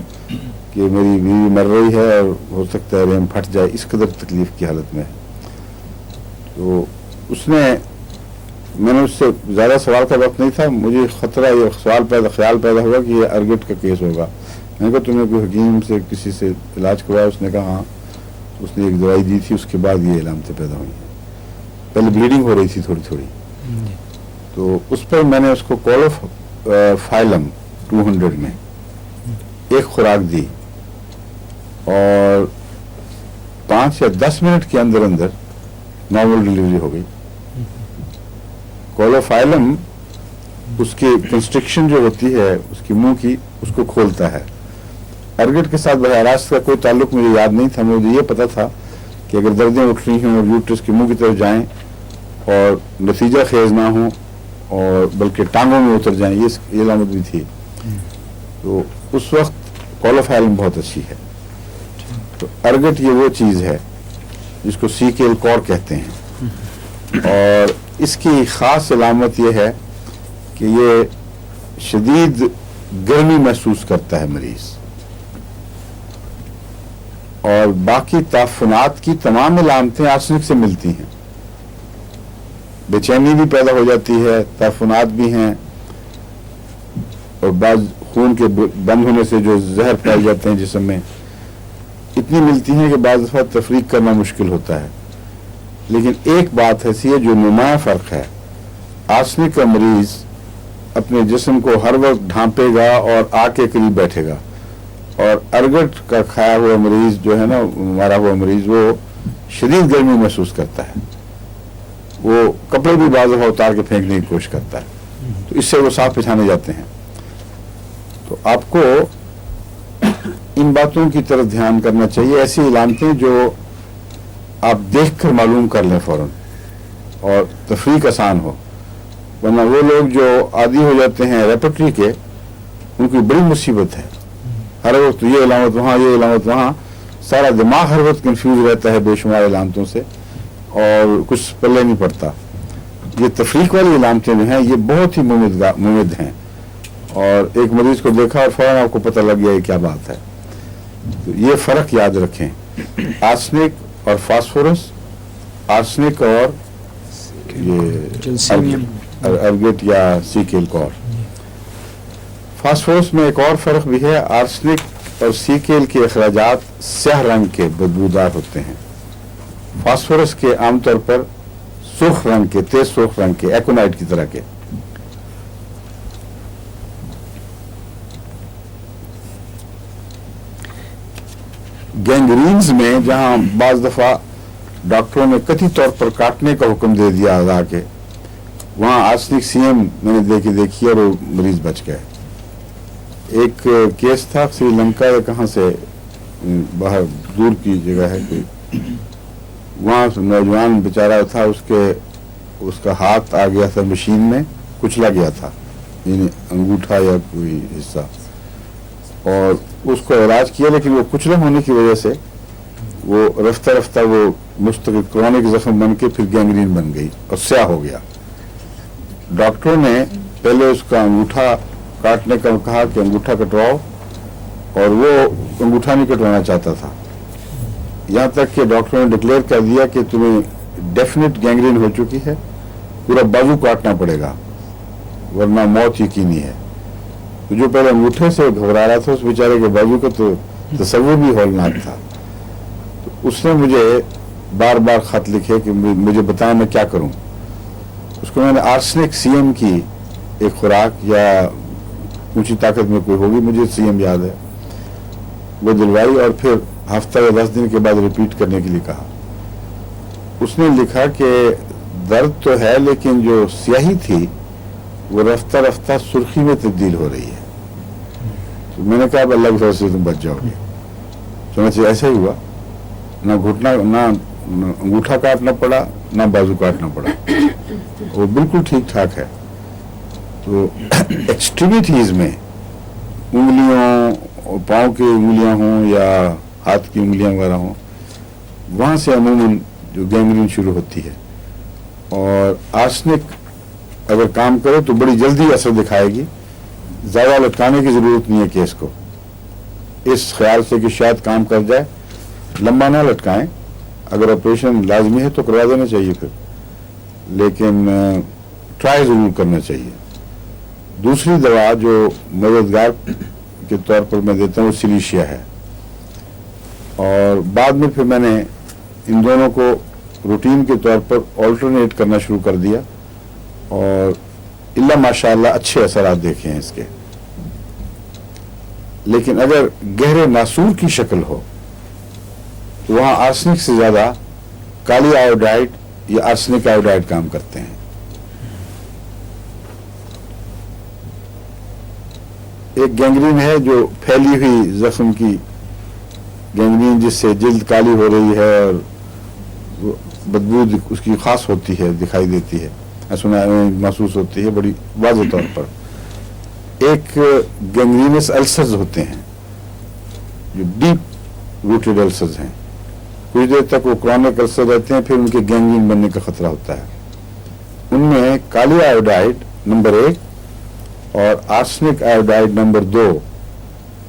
S1: कि मेरी बीवी मर रही है और हो सकता है रहम फट जाए, इस कदर तकलीफ की हालत में। तो उसने, मैंने उससे ज़्यादा सवाल का वक्त नहीं था, मुझे ख़तरा, ये ख्याल पैदा हुआ कि ये अर्गट का केस होगा। मैंने कहा तुमने कोई हकीम से किसी से इलाज करवाया? उसने कहा हाँ। उसने एक दवाई दी थी, उसके बाद ये इलामतें पैदा हुई हैं। पहले ब्लीडिंग हो रही थी थोड़ी थोड़ी, तो उस पर मैंने उसको क्लोरोफाइलम 200 में एक खुराक दी और 5 या 10 मिनट के अंदर अंदर नॉर्मल डिलीवरी हो गई। क्लोरोफाइलम उसकी कंस्ट्रिक्शन जो होती है उसकी मुंह की, उसको खोलता है। अर्गट के साथ बराह रास्त का कोई ताल्लुक मुझे याद नहीं था, मुझे ये पता था कि अगर दर्दें उठ रही हों और यूट्रस के मुंह की तरफ जाएं और नतीजा खेज ना हो और बल्कि टांगों में उतर जाएं, ये अलामत भी थी। तो उस वक्त कोलोफैलम बहुत अच्छी है। तो अर्गट ये वो चीज़ है जिसको सीकेल कॉर कहते हैं, और इसकी ख़ास अलामत ये है कि ये शदीद गर्मी महसूस करता है मरीज़, और बाकी ताफ़ुनात की तमाम अलामतें आर्सेनिक से मिलती हैं। बेचैनी भी पैदा हो जाती है, ताफ़ुनात भी हैं, और बाज़ खून के बंद होने से जो जहर फैल जाते हैं जिस्म में, इतनी मिलती हैं कि बाज़ दफ़ा तफरीक करना मुश्किल होता है। लेकिन एक बात ऐसी है जो नुमाया फ़र्क है, आर्सेनिक का मरीज़ अपने जिस्म को हर वक्त ढांपेगा और आग के करीब बैठेगा, और अर्गट का खाया हुआ मरीज़ जो है ना, मारा हुआ मरीज़, वो शदीद गर्मी महसूस करता है, वो कपड़े भी बाज़ दफ़ा उतार के फेंकने की कोशिश करता है, तो इससे वो साफ पहचाने जाते हैं। तो आपको इन बातों की तरफ ध्यान करना चाहिए, ऐसी इलामतें जो आप देख कर मालूम कर लें फ़ौरन और तफरीक आसान हो, वरना वो लोग जो आदी हो जाते हैं रेपर्टरी के, उनकी बड़ी मुसीबत है। हर वक्त ये इलामत वहाँ, ये इलामत वहाँ, सारा दिमाग हर वक्त कंफ्यूज रहता है बेशुमार इलामतों से, और कुछ पल्ले नहीं पड़ता। ये तफरीक वाली इलामतें जो हैं ये बहुत ही मुमिद हैं, और एक मरीज़ को देखा और फ़ौरन आपको पता लग गया ये क्या बात है। तो ये फ़र्क याद रखें, आर्सेनिक और फास्फोरस, आर्सेनिक और ये अर्गट या सीकेल कॉर। फास्फोरस में एक और फ़र्क भी है, आर्सेनिक और सीकेल के अखराजात स्याह रंग के बदबूदार होते हैं, फास्फोरस के आमतौर पर सुर्ख रंग के, तेज सुर्ख रंग के, एकोनाइट की तरह के। गैंग्रीन्स में जहां बाज दफा डॉक्टरों ने कथित तौर पर काटने का हुक्म दे दिया आधा के, वहां आर्सेनिक सीएम मैंने देखी और वो मरीज बच गए। एक केस था श्रीलंका या कहां से, बाहर दूर की जगह है कोई, वहां नौजवान बेचारा था, उसका हाथ आ गया था मशीन में, कुचला गया था, यानी अंगूठा या कोई हिस्सा, और उसको इलाज किया, लेकिन वो कुचला होने की वजह से वो रफ्ता रफ्ता वो मुस्तकिल क्रॉनिक जख्म बन के फिर गैंग्रीन बन गई और स्याह हो गया। डॉक्टरों ने पहले उसका अंगूठा काटने का कहा कि अंगूठा कटवाओ, और वो अंगूठा नहीं कटवाना चाहता था, यहाँ तक कि डॉक्टरों ने डिक्लेयर कर दिया कि तुम्हें डेफिनेट गैंग्रीन हो चुकी है, पूरा बाजू काटना पड़ेगा वरना मौत यकीनी है। तो जो पहले अंगूठे से घबरा रहा था, उस बेचारे के बाजू का तो तस्वुर भी हौलनाक था। तो उसने मुझे बार बार खत लिखे कि मुझे बताएं मैं क्या करूं। उसको मैंने आर्सेनिक सीएम की एक खुराक या ऊंची ताकत में कोई होगी, मुझे सीएम याद है, वो दिलवाई, और फिर हफ्ता या 10 दिन के बाद रिपीट करने के लिए कहा। उसने लिखा कि दर्द तो है, लेकिन जो स्याही थी वो रफ्ता रफ्ता सुर्खी में तब्दील हो रही है। तो मैंने कहा अल्लाह की तरफ से तुम बच जाओगे। तो ऐसा ही हुआ, ना घुटना, ना अंगूठा काटना पड़ा, ना बाजू काटना पड़ा, वो बिल्कुल ठीक ठाक है। तो एक्सट्रीमिटीज में उंगलियों, पाँव की उंगलियां हों या हाथ की उंगलियां वगैरह हों, वहाँ से अमूमन जो गैंग्रीन शुरू होती है, और आर्सेनिक अगर काम करे तो बड़ी जल्दी असर दिखाएगी। ज़्यादा लटकाने की ज़रूरत नहीं है केस को, इस ख्याल से कि शायद काम कर जाए, लंबा ना लटकाएं। अगर ऑपरेशन लाजमी है तो करवा देना चाहिए फिर, लेकिन ट्राई ज़रूर करना चाहिए। दूसरी दवा जो मददगार के तौर पर मैं देता हूँ वो सिलीशिया है, और बाद में फिर मैंने इन दोनों को रूटीन के तौर पर ऑल्टरनेट करना शुरू कर दिया, और इल्ला माशाअल्लाह अच्छे असरात देखे हैं इसके। लेकिन अगर गहरे नासूर की शक्ल हो तो वहाँ आर्सेनिक से ज़्यादा काली आयोडाइड या आर्सेनिक आयोडाइड काम करते हैं। एक गैंग्रीन है जो फैली हुई जख्म की गैंग्रीन, जिससे जिल्द काली हो रही है और वो बदबू اس کی خاص ہوتی ہے, دکھائی دیتی ہے, سنا محسوس ہوتی ہے بڑی واضح طور پر. ایک گینگرینس السرز ہوتے ہیں جو ڈیپ روٹڈ السرز ہیں, کچھ دیر تک وہ کرونک السر رہتے ہیں, پھر ان کے گینگرین بننے کا خطرہ ہوتا ہے. ان میں کالی آیوڈائڈ نمبر 1 اور آرسنک آیوڈائڈ نمبر 2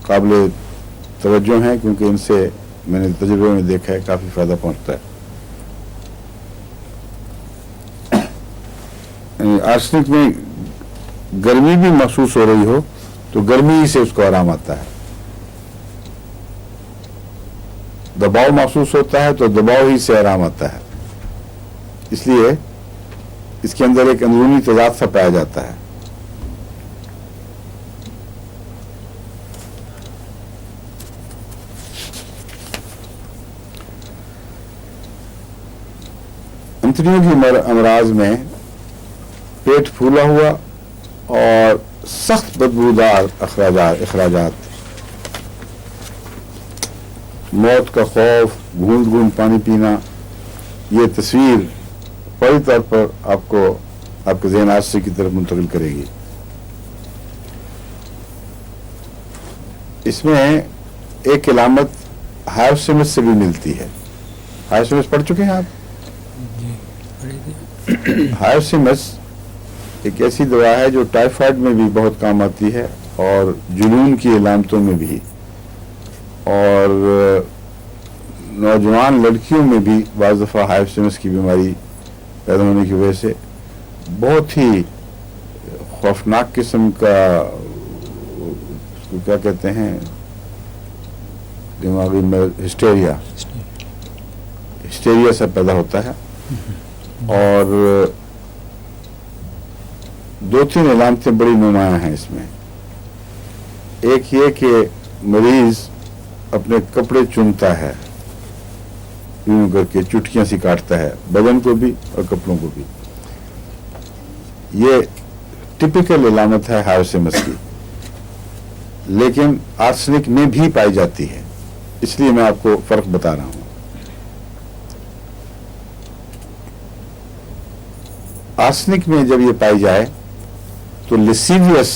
S1: قابل توجہ ہیں, کیونکہ ان سے میں نے تجربے میں دیکھا ہے کافی فائدہ پہنچتا ہے. آرسنک میں گرمی بھی محسوس ہو رہی ہو تو گرمی ہی سے اس کو آرام آتا ہے, دباؤ محسوس ہوتا ہے تو دباؤ ہی سے آرام آتا ہے. اس لیے اس کے اندر ایک اندرونی تضاد سا پایا جاتا ہے. انتڑیوں کی امراض میں پیٹ پھولا ہوا اور سخت بدبودار اخراجات, موت کا خوف, گھونٹ گھونٹ پانی پینا, یہ تصویر فوری طور پر آپ کو آپ کے ذہن حادثے کی طرف منتقل کرے گی. اس میں ایک علامت ہائیوسیمس سے بھی ملتی ہے. ہائیوسیمس پڑھ چکے ہیں آپ؟ ہائیوسیمس ایک ایسی دوا ہے جو ٹائیفائڈ میں بھی بہت کام آتی ہے اور جنون کی علامتوں میں بھی, اور نوجوان لڑکیوں میں بھی بعض دفعہ ہائیوسیمس کی بیماری پیدا ہونے کی وجہ سے بہت ہی خوفناک قسم کا, اس کو کیا کہتے ہیں, دماغی ہسٹیریا سا پیدا ہوتا ہے. اور 2-3 علامتیں بڑی نمایاں ہیں اس میں. ایک یہ کہ مریض اپنے کپڑے چنتا ہے, یوں کر کے چٹکیاں سی کاٹتا ہے, بدن کو بھی اور کپڑوں کو بھی. یہ ٹپیکل علامت ہے ہائیوسیمس کی, لیکن آرسنک میں بھی پائی جاتی ہے, اس لیے میں آپ کو فرق بتا رہا ہوں. آرسنک میں جب یہ پائی جائے تو لیسیویس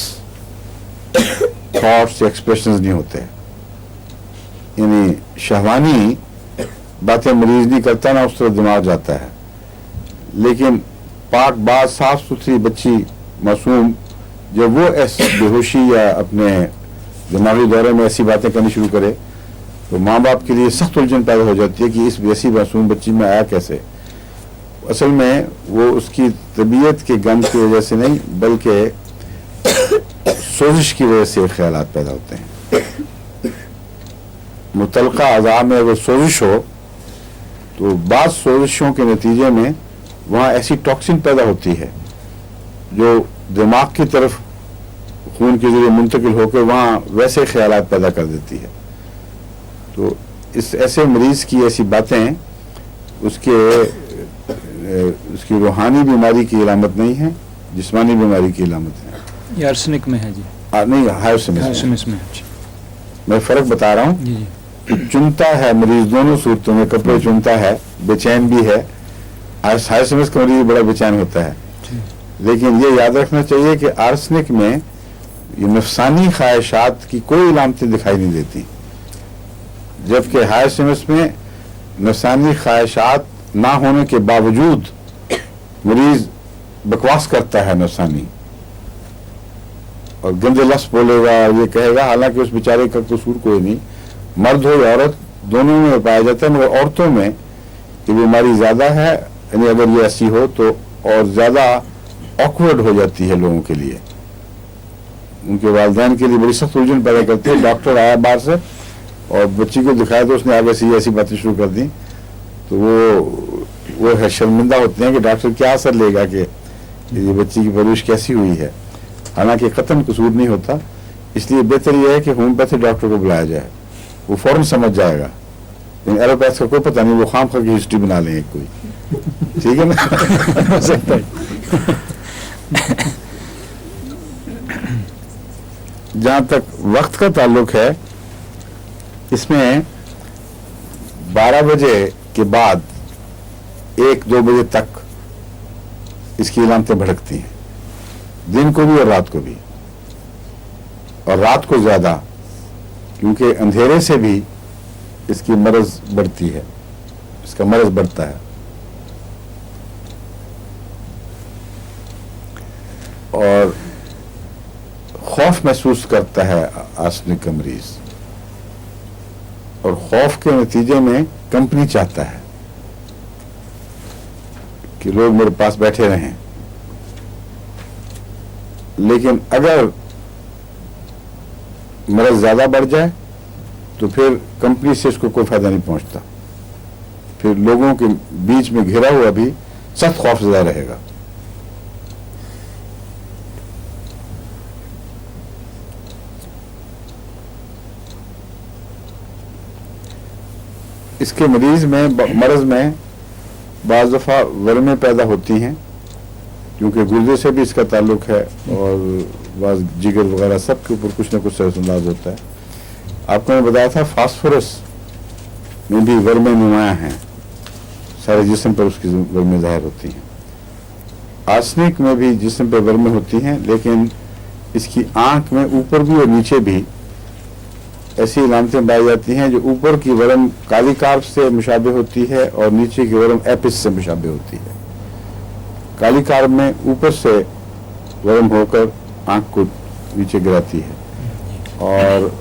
S1: تھاٹس ایکسپریشنز نہیں ہوتے, یعنی شہوانی باتیں مریض نہیں کرتا, نہ اس طرح دماغ جاتا ہے. لیکن پاک باز صاف ستھری بچی معصوم جب وہ بے ہوشی یا اپنے دماغی دورے میں ایسی باتیں کرنی شروع کرے تو ماں باپ کے لیے سخت الجھن پیدا ہو جاتی ہے کہ اس ایسی معصوم بچی میں آیا کیسے. اصل میں وہ اس کی طبیعت کے گند کی وجہ سے نہیں بلکہ سوزش کی وجہ سے خیالات پیدا ہوتے ہیں. متعلقہ اعضاء میں اگر سوزش ہو تو بعض سوزشوں کے نتیجے میں وہاں ایسی ٹاکسن پیدا ہوتی ہے جو دماغ کی طرف خون کے ذریعے منتقل ہو کے وہاں ویسے خیالات پیدا کر دیتی ہے. تو اس ایسے مریض کی ایسی باتیں اس کی روحانی بیماری کی علامت نہیں ہے, جسمانی بیماری کی علامت ہے.
S2: یہ آرسنک میں ہے جی,
S1: نہیں ہائیوسیمس
S2: میں.
S1: میں فرق بتا رہا ہوں.
S2: جی جی,
S1: چنتا ہے مریض دونوں صورتوں میں, کپڑے چنتا ہے, بے چین بھی ہے. ہائیوسیمس کا مریض بڑا بے چین ہوتا ہے. لیکن یہ یاد رکھنا چاہیے کہ آرسنک میں یہ نفسانی خواہشات کی کوئی علامتیں دکھائی نہیں دیتی, جبکہ ہائیوسیمس میں نفسانی خواہشات نہ ہونے کے باوجود مریض بکواس کرتا ہے نفسانی, اور گندے لفظ بولے گا, یہ کہے گا, حالانکہ اس بیچارے کا قصور کوئی نہیں. مرد ہو یا عورت دونوں میں پایا جاتا ہے, مگر عورتوں میں یہ بیماری زیادہ ہے. یعنی اگر یہ ایسی ہو تو اور زیادہ آکورڈ ہو جاتی ہے لوگوں کے لیے, ان کے والدین کے لیے بڑی سخت الجھن پیدا کرتی ہے. ڈاکٹر آیا باہر سے اور بچی کو دکھایا تو اس نے آگے سے ایسی باتیں شروع کر دی, تو وہ ہے شرمندہ ہوتے ہیں کہ ڈاکٹر کیا اثر لے گا کہ یہ بچی کی پرورش کیسی ہوئی ہے, حالانکہ قطعاً قصور نہیں ہوتا. اس لیے بہتر یہ ہے کہ ہومیوپیتھی ڈاکٹر کو بلایا جائے, وہ فوراً سمجھ جائے گا. لیکن ایلوپیتھ کا کوئی پتہ نہیں, وہ خام خواہ کی ہسٹری بنا لیں کوئی, ٹھیک ہے نا. جہاں تک وقت کا تعلق ہے, اس میں 12 بجے کے بعد 1-2 बजे तक इसकी इलामतें भड़कती हैं, दिन को भी और रात को भी, और रात को ज़्यादा, क्योंकि अंधेरे से भी इसकी मरज बढ़ती है, इसका मरज बढ़ता है। और खौफ महसूस करता है आर्सेनिक का मरीज, और खौफ के नतीजे में कंपनी चाहता है कि लोग मेरे पास बैठे रहें। लेकिन अगर मरज ज्यादा बढ़ जाए तो फिर कंपनी से इसको कोई फायदा नहीं पहुंचता, फिर लोगों के बीच में घिरा हुआ भी सख्त खौफजदा रहेगा। इसके मरीज में मरज में बाज़ दफ़ा वर्में पैदा होती हैं, क्योंकि गुर्दे से भी इसका ताल्लुक है, और बाज़ जिगर वगैरह सब के ऊपर कुछ न कुछ असरअंदाज होता है। आपको मैं बताया था फास्फोरस में भी वर्में नुमायां हैं, सारे जिस्म पर उसकी वर्में ज़ाहिर होती हैं। आर्सेनिक में भी जिस्म पर वर्में होती हैं, लेकिन इसकी आँख में ऊपर भी और नीचे भी ऐसी इलामतें पाई जाती हैं जो ऊपर की वर्म काली कार्ब से मुशाबे होती है और नीचे की वर्म एपिस से मुशाबे होती है। काली कार्ब में ऊपर से वर्म होकर आँख को नीचे गिराती है, और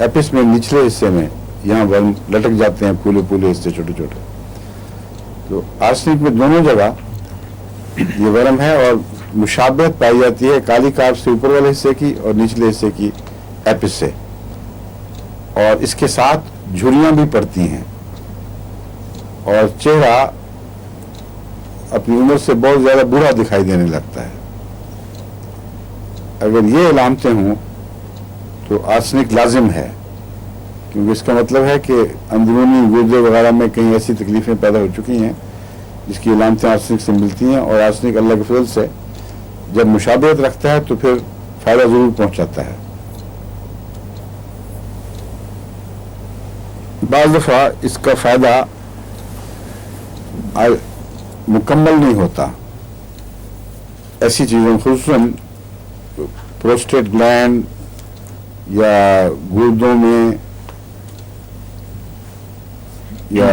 S1: एपिस में निचले हिस्से में यहाँ वर्म लटक जाते हैं, पूले पूले हिस्से छोटे छोटे। तो आर्सेनिक में दोनों जगह ये वर्म है, और मुशाबहत पाई जाती है काली कार्ब से ऊपर वाले हिस्से की और निचले हिस्से की एपिस से, और इसके साथ झुर्रियां भी पड़ती हैं, और चेहरा अपनी उम्र से बहुत ज्यादा बूढ़ा दिखाई देने लगता है। अगर ये इलामतें हों तो आर्सेनिक लाजिम है, क्योंकि इसका मतलब है कि अंदरूनी गुर्दे वगैरह में कहीं ऐसी तकलीफें पैदा हो चुकी हैं जिसकी इलामतें आर्सेनिक से मिलती हैं, और आर्सेनिक अल्लाह के फजल से जब मुशाबहत रखता है तो फिर फायदा जरूर पहुंचाता है। बाज़ दफ़ा इसका फ़ायदा मुकम्मल नहीं होता। ऐसी चीज़ों खुसूसन प्रोस्टेट ग्लैंड या गुर्दों में या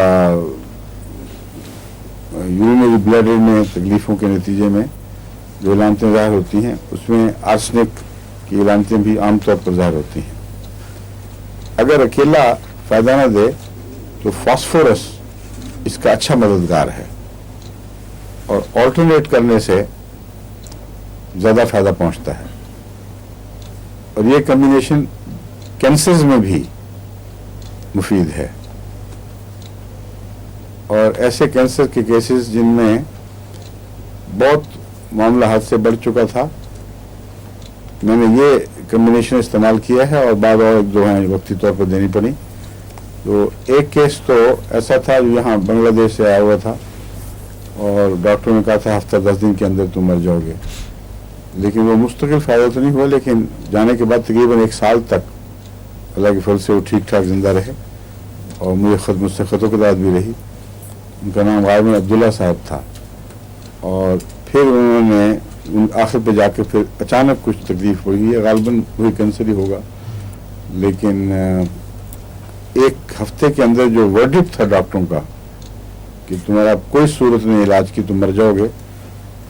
S1: यूरिनरी ब्लैडर में तकलीफ़ों के नतीजे में जो इलामतें ज़ाहिर होती हैं, उसमें आर्सेनिक की इलामतें भी आमतौर पर ज़ाहिर होती हैं। अगर अकेला फ़ायदा न दे तो फास्फोरस इसका अच्छा मददगार है, और ऑल्टरनेट करने से ज़्यादा फ़ायदा पहुंचता है। और ये कम्बिनेशन कैंसर्स में भी मुफीद है, और ऐसे कैंसर के केसेस जिनमें बहुत मामला हद से बढ़ चुका था, मैंने ये कम्बिनेशन इस्तेमाल किया है, और बाद और 1-2 हैं वक्ती तौर पर देनी पड़ी। तो एक केस तो ऐसा था जो यहाँ बांग्लादेश से आया हुआ था, और डॉक्टर ने कहा था हफ्ता 10 दिन के अंदर तुम मर जाओगे, लेकिन वो मुस्तकिल फ़ायदा तो नहीं हुआ, लेकिन जाने के बाद तकरीबन 1 साल तक अल्लाह के फल से वो ठीक ठाक जिंदा रहे, और मुझसे ख़तों की दाद भी रही। उनका नाम गालिबन अब्दुल्ला साहब था, और फिर उन्होंने आखिर पे जाके फिर अचानक कुछ तकलीफ हुई है, गालिबन वही कैंसर ही होगा, लेकिन 1 हफ्ते के अंदर जो वर्डिक्ट था डॉक्टरों का कि तुम्हारा कोई सूरत नहीं इलाज की, तुम मर जाओगे,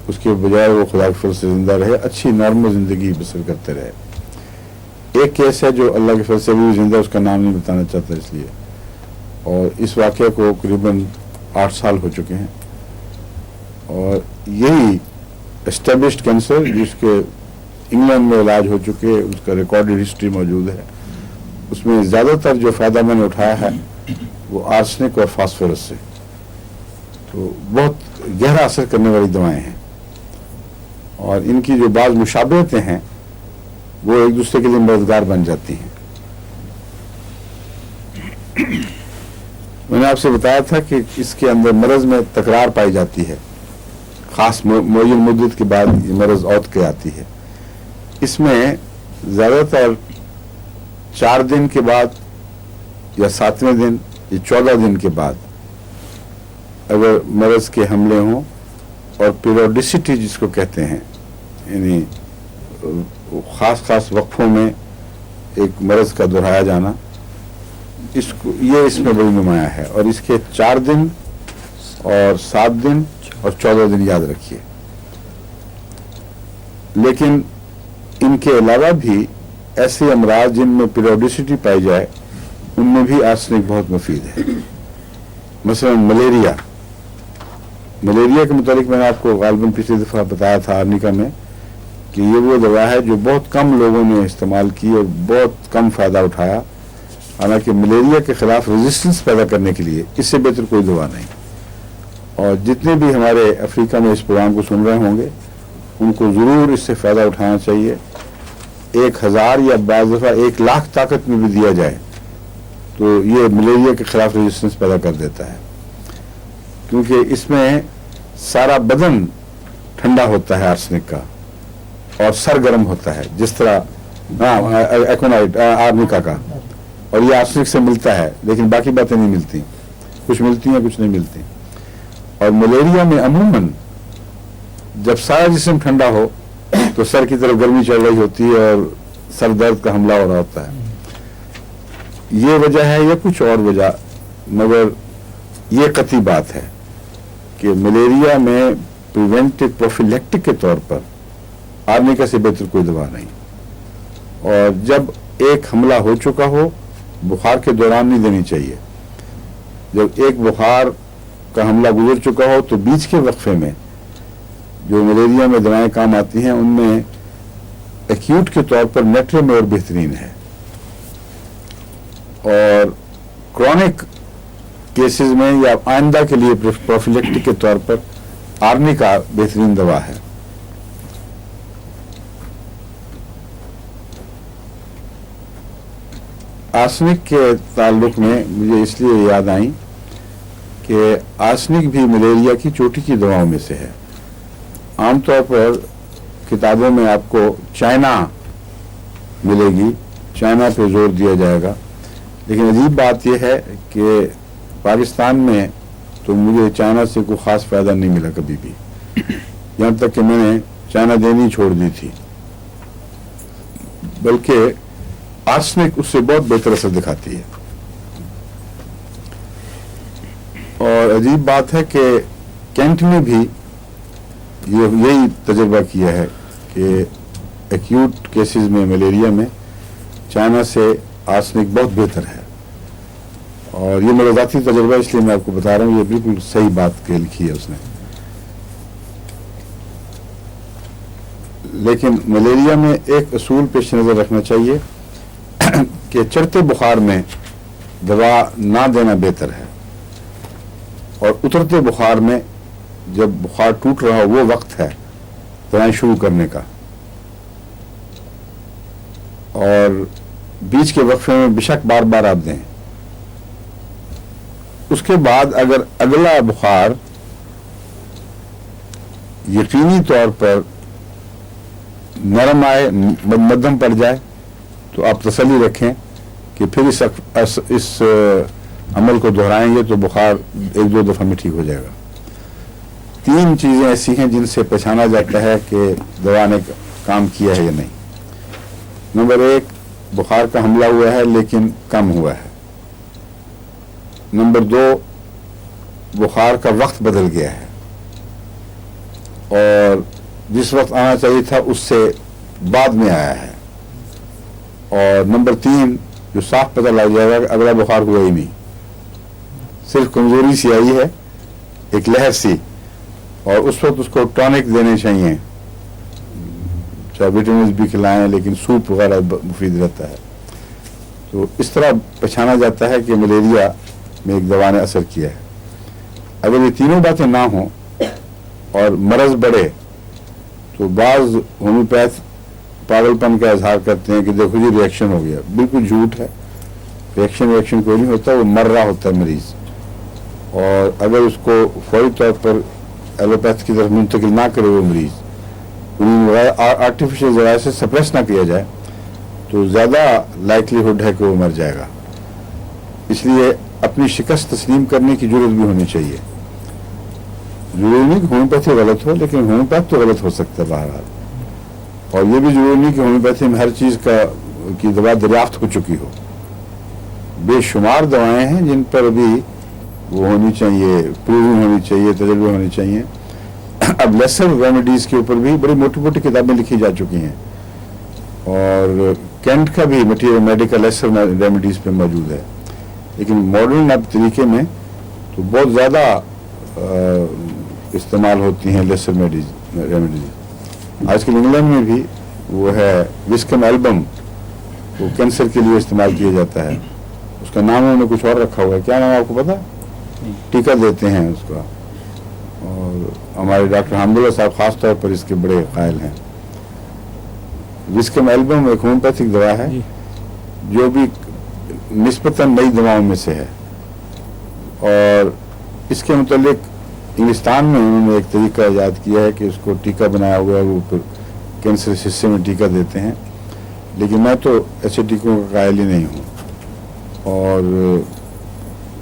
S1: उसके बजाय वो खुदा के फजल से जिंदा रहे, अच्छी नॉर्मल ज़िंदगी बसर करते रहे। एक केस है जो अल्लाह के फजल से भी जिंदा, उसका नाम नहीं बताना चाहता इसलिए, और इस वाक़े को करीबन 8 साल हो चुके हैं, और यही एस्टेब्लिश्ड कैंसर जिसके इंग्लैंड में इलाज हो चुके, उसका रिकॉर्डेड हिस्ट्री मौजूद है, उसमें ज़्यादातर जो फ़ायदा मैंने उठाया है वो आर्सेनिक और फास्फोरस से। तो बहुत गहरा असर करने वाली दवाएं हैं, और इनकी जो बाज़ मुशाबहतें हैं वो एक दूसरे के लिए मददगार बन जाती हैं। मैंने आपसे बताया था कि इसके अंदर मरज़ में तकरार पाई जाती है, ख़ास मुअय्यन मुद्दत के बाद ये मरज़ औद के आती है। इसमें ज़्यादातर 4 दिन के बाद या 7वें दिन या 14 दिन के बाद अगर मरज़ के हमले हों और पीरियोडिसिटी जिसको कहते हैं, यानी ख़ास वक्फों में एक मरज़ का दोहराया जाना, इसको ये इसमें बड़ी नुमाया है। और इसके 4 दिन और 7 दिन और 14 दिन याद रखिए। लेकिन इनके अलावा भी ऐसे अमराज जिनमें पीरियोडिसिटी पाई जाए, उनमें भी आर्सेनिक बहुत मुफीद है। मसलन मलेरिया के मुतालिक मैंने आपको गालिबन पिछली दफ़ा बताया था आर्निका में कि ये वो दवा है जो बहुत कम लोगों ने इस्तेमाल की और बहुत कम फ़ायदा उठाया। हालांकि मलेरिया के ख़िलाफ़ रेजिस्टेंस पैदा करने के लिए इससे बेहतर कोई दवा नहीं। और जितने भी हमारे अफ्रीका में इस प्रोग्राम को सुन रहे होंगे, उनको ज़रूर इससे फ़ायदा उठाना चाहिए। 1000 या बाज़ दफ़ा 1,00,000 ताकत में भी दिया जाए तो ये मलेरिया के ख़िलाफ़ रेजिस्टेंस पैदा कर देता है, क्योंकि इसमें सारा बदन ठंडा होता है आर्सेनिक का और सर गर्म होता है, जिस तरह एकोनाइट आर्निका का। और ये आर्सेनिक से मिलता है, लेकिन बाकी बातें नहीं मिलती, कुछ मिलती हैं कुछ नहीं मिलती। और मलेरिया में अमूमन जब सारा जिस्म ठंडा हो तो सर की तरफ गर्मी चल रही होती है और सर दर्द का हमला हो रहा होता है। ये वजह है या कुछ और वजह, मगर ये कतई बात है कि मलेरिया में प्रिवेंटिव प्रोफिलैक्टिक के तौर पर आर्निका से बेहतर कोई दवा नहीं। और जब एक हमला हो चुका हो, बुखार के दौरान नहीं देनी चाहिए। जब एक बुखार का हमला गुजर चुका हो तो बीच के वक्फे में जो मलेरिया में दवाएं काम आती हैं, उनमें एक्यूट के तौर पर नेट्रोमेयर बेहतरीन है और क्रॉनिक केसेस में या आइंदा के लिए प्रोफिलेक्टिक के तौर पर आर्निका बेहतरीन दवा है। आर्सेनिक के ताल्लुक में मुझे इसलिए याद आई कि आर्सेनिक भी मलेरिया की चोटी की दवाओं में से है। आमतौर पर किताबों में आपको चाइना मिलेगी, चाइना पे जोर दिया जाएगा, लेकिन अजीब बात यह है कि पाकिस्तान में तो मुझे चाइना से कोई ख़ास फ़ायदा नहीं मिला कभी भी, यहाँ तक कि मैंने चाइना देनी छोड़ दी थी। बल्कि आर्सेनिक उससे बहुत बेहतर असर दिखाती है। और अजीब बात है कि कैंट ने भी यही तजुर्बा किया है कि एक्यूट केसेस में मलेरिया में चाइना से आर्सेनिक बहुत बेहतर है। और ये मेरा ज़ाती तजुर्बा, इसलिए मैं आपको बता रहा हूँ, ये बिल्कुल सही बात के लिखी है उसने। लेकिन मलेरिया में एक असूल पेश नज़र रखना चाहिए कि चढ़ते बुखार में दवा ना देना बेहतर है और उतरते बुखार में जब बुखार टूट रहा हो वो वक्त है दवाएं शुरू करने का। और बीच के वक्फे में बेशक बार बार आप दें। उसके बाद अगर अगला बुखार यकीनी तौर पर नरम आए, मध्यम पड़ जाए, तो आप तसल्ली रखें कि फिर इस अमल को दोहराएंगे तो बुखार 1-2 दफ़ा में ठीक हो जाएगा। 3 चीज़ें ऐसी हैं जिनसे पहचाना जाता है कि दवा ने काम किया है या नहीं। नंबर 1, बुखार का हमला हुआ है लेकिन कम हुआ है। नंबर 2, बुखार का वक्त बदल गया है और जिस वक्त आना चाहिए था उससे बाद में आया है। और नंबर 3, जो साफ पता लग जाएगा कि अगला बुखार हुआ ही नहीं, सिर्फ कमजोरी सी आई है, एक लहर सी, और उस वक्त उसको टॉनिक देने चाहिए, चाहे विटामिन भी खिलाएं, लेकिन सूप वगैरह मुफीद रहता है। तो इस तरह पहचाना जाता है कि मलेरिया में एक दवा ने असर किया है। अगर ये तीनों बातें ना हों और मरज़ बढ़े तो बाज़ होम्योपैथ पागलपन का इजहार करते हैं कि देखो जी रिएक्शन हो गया। बिल्कुल झूठ है, रिएक्शन कोई नहीं होता, वो मर रहा होता है मरीज़। और अगर उसको फौरी तौर पर एलोपैथ की तरफ मुंतकिल ना करे वो मरीज़, आर्टिफिशियल ज़राए से सप्रेस ना किया जाए, तो ज़्यादा लाइकलीहुड है कि वो मर जाएगा। इसलिए अपनी शिकस्त तस्लीम करने की ज़रूरत भी होनी चाहिए। जरूरी नहीं कि होम्योपैथी गलत हो, लेकिन होम्योपैथ तो गलत हो सकता है बहरहाल, और ये भी जरूरी नहीं कि होम्योपैथी में हर चीज़ की दवा दरियाफ्त हो चुकी हो। बेशुमार दवाएं हैं जिन पर अभी वो होनी चाहिए, प्रूविंग होनी चाहिए, तजर्बे होने चाहिए। अब लेसर रेमेडीज़ के ऊपर भी बड़ी मोटी मोटी किताबें लिखी जा चुकी हैं, और कैंट का भी मटीरियल मेडिकल लेसर रेमेडीज़ पे मौजूद है। लेकिन मॉडर्न अब तरीके में तो बहुत ज़्यादा इस्तेमाल होती हैं लेसर रेमेडीज़। आजकल इंग्लैंड में भी वो है विस्कम एल्बम, वो कैंसर के लिए इस्तेमाल किया जाता है। उसका नाम उन्होंने कुछ और रखा हुआ है, क्या नाम है आपको पता? टीका देते हैं उसका, और हमारे डॉक्टर हमदुल्ला साहब खास तौर पर इसके बड़े कायल हैं। विस्कम एल्बम एक होम्योपैथिक दवा है जो भी निस्बतन नई दवाओं में से है, और इसके मुतालिक इंग्लिस्तान में उन्होंने एक तरीका ईजाद किया है कि उसको टीका बनाया हुआ है, वो कैंसर हिस्से में टीका देते हैं। लेकिन मैं तो ऐसे टीकों का कायल ही नहीं हूँ, और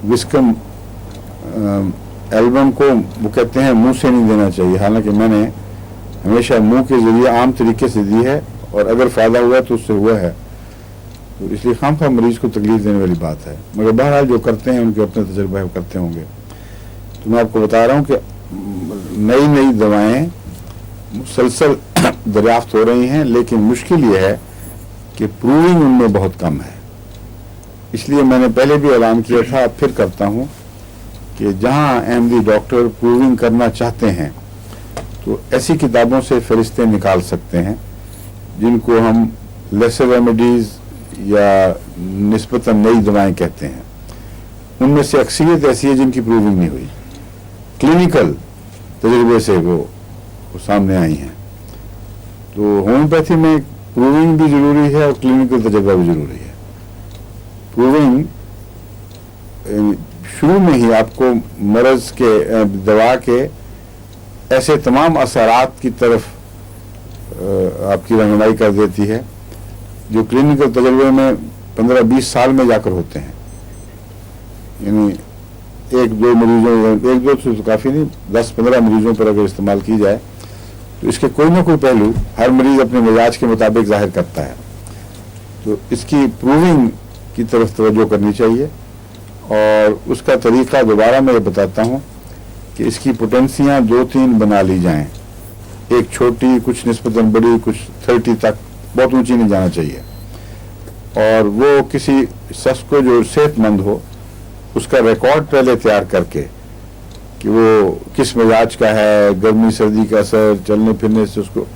S1: विस्कम एल्बम को वो कहते हैं मुंह से नहीं देना चाहिए, हालांकि मैंने हमेशा मुंह के जरिए आम तरीके से दी है, और अगर फ़ायदा हुआ तो उससे हुआ है। तो इसलिए खामखा मरीज को तकलीफ देने वाली बात है, मगर बहरहाल जो करते हैं उनके अपने तजर्बा करते होंगे। तो मैं आपको बता रहा हूँ कि नई नई दवाएं मुसलसल दरियाफ्त हो रही हैं, लेकिन मुश्किल ये है कि प्रूविंग उनमें बहुत कम है। इसलिए मैंने पहले भी ऐलान किया था, अब फिर करता हूँ कि जहाँ एमडी डॉक्टर प्रूविंग करना चाहते हैं तो ऐसी किताबों से फरिश्ते निकाल सकते हैं जिनको हम लेसर रेमेडीज़ या निस्बतन नई दवाएं कहते हैं। उनमें से अक्सरियत ऐसी है जिनकी प्रूविंग नहीं हुई, क्लिनिकल तजुर्बे से वो सामने आई हैं। तो होम्योपैथी में प्रूविंग भी ज़रूरी है और क्लिनिकल तजुर्बा भी ज़रूरी है। प्रूविंग शुरू में ही आपको मर्ज़ के दवा के ऐसे तमाम असरात की तरफ आपकी रहनुमाई कर देती है जो क्लिनिकल तजुर्बे में 15-20 साल में जाकर होते हैं। यानी एक दो तो काफ़ी नहीं, 10-15 मरीजों पर अगर इस्तेमाल की जाए तो इसके कोई ना कोई पहलू हर मरीज अपने मिजाज के मुताबिक जाहिर करता है। तो इसकी प्रूविंग की तरफ तवज्जो करनी चाहिए, और उसका तरीका दोबारा मैं ये बताता हूँ कि इसकी पोटेंसियाँ 2-3 बना ली जाएं, एक छोटी, कुछ निस्बतन बड़ी, कुछ 30 तक, बहुत ऊंची नहीं जाना चाहिए। और वो किसी शख्स को जो सेहतमंद हो उसका रिकॉर्ड पहले तैयार करके कि वो किस मिजाज का है, गर्मी सर्दी का असर, चलने फिरने से उसको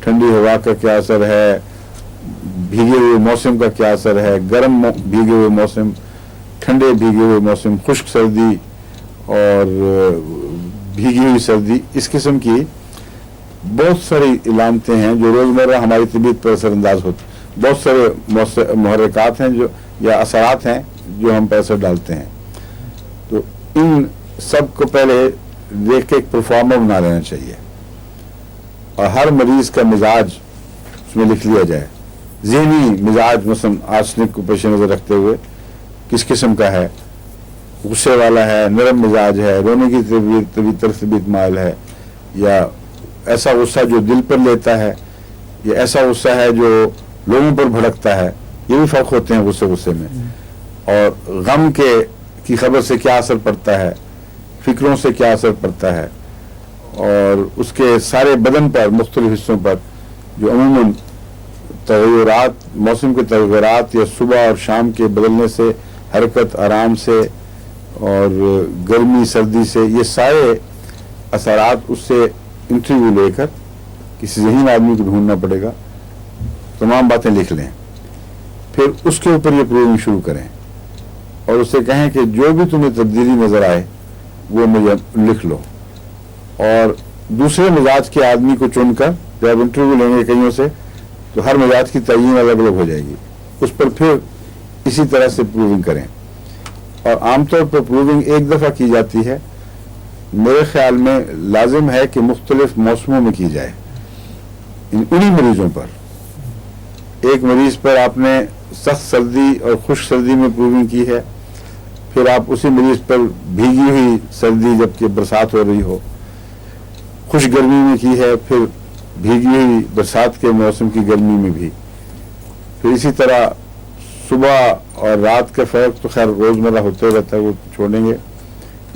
S1: ठंडी हवा का क्या असर है, भीगे हुए मौसम का क्या असर है, गर्म भीगे हुए मौसम, ठंडे भीगे हुए मौसम, खुश्क सर्दी और भीगी हुई सर्दी, इस किस्म की बहुत सारी इलामतें हैं जो रोज़मर्रा हमारी तबीयत पर असरअंदाज होती। बहुत सारे मुहर्रिकात हैं जो या असरात हैं जो हम पर असर डालते हैं। तो इन सब को पहले देख के एक परफॉर्मर बना लेना चाहिए, और हर मरीज का मिजाज उसमें लिख लिया जाए। ज़हनी मिजाज मसलन आर्सनिक को पेश नज़र रखते हुए किस किस्म का है, गुस्से वाला है, नरम मिजाज है, रोने की तबीयत माइल है, या ऐसा गुस्सा जो दिल पर लेता है, या ऐसा गुस्सा है जो लोगों पर भड़कता है। ये भी फ़र्क होते हैं गुस्से में। और गम की खबर से क्या असर पड़ता है, फिक्रों से क्या असर पड़ता है, और उसके सारे बदन पर, मुख्तलिफ हिस्सों पर जो अमूमन तग़य्युरात, मौसम के तग़य्युरात या सुबह और शाम के बदलने से, हरकत आराम से और गर्मी सर्दी से, ये सारे असरात उससे इंटरव्यू लेकर किसी ज़हीन आदमी को ढूंढना पड़ेगा, तमाम बातें लिख लें, फिर उसके ऊपर ये प्रूविंग शुरू करें और उससे कहें कि जो भी तुम्हें तब्दीली नज़र आए वो मुझे लिख लो। और दूसरे मिजाज के आदमी को चुनकर जब इंटरव्यू लेंगे कईयों से, तो हर मिजाज की तयीन अलग अलग हो जाएगी, उस पर फिर इसी तरह से प्रूविंग करें। और आमतौर पर प्रूविंग एक दफ़ा की जाती है, मेरे ख्याल में लाजिम है कि मुख्तलिफ मौसमों में की जाए। उन्हीं मरीजों पर, एक मरीज पर आपने सख्त सर्दी और खुश्क सर्दी में प्रूविंग की है, फिर आप उसी मरीज पर भीगी हुई सर्दी जबकि बरसात हो रही हो, खुश गर्मी में की है, फिर भीगी हुई बरसात के मौसम की गर्मी में भी, फिर इसी तरह सुबह और रात का फ़र्क तो खैर रोज़मर्रा होते रहता है, वो छोड़ेंगे,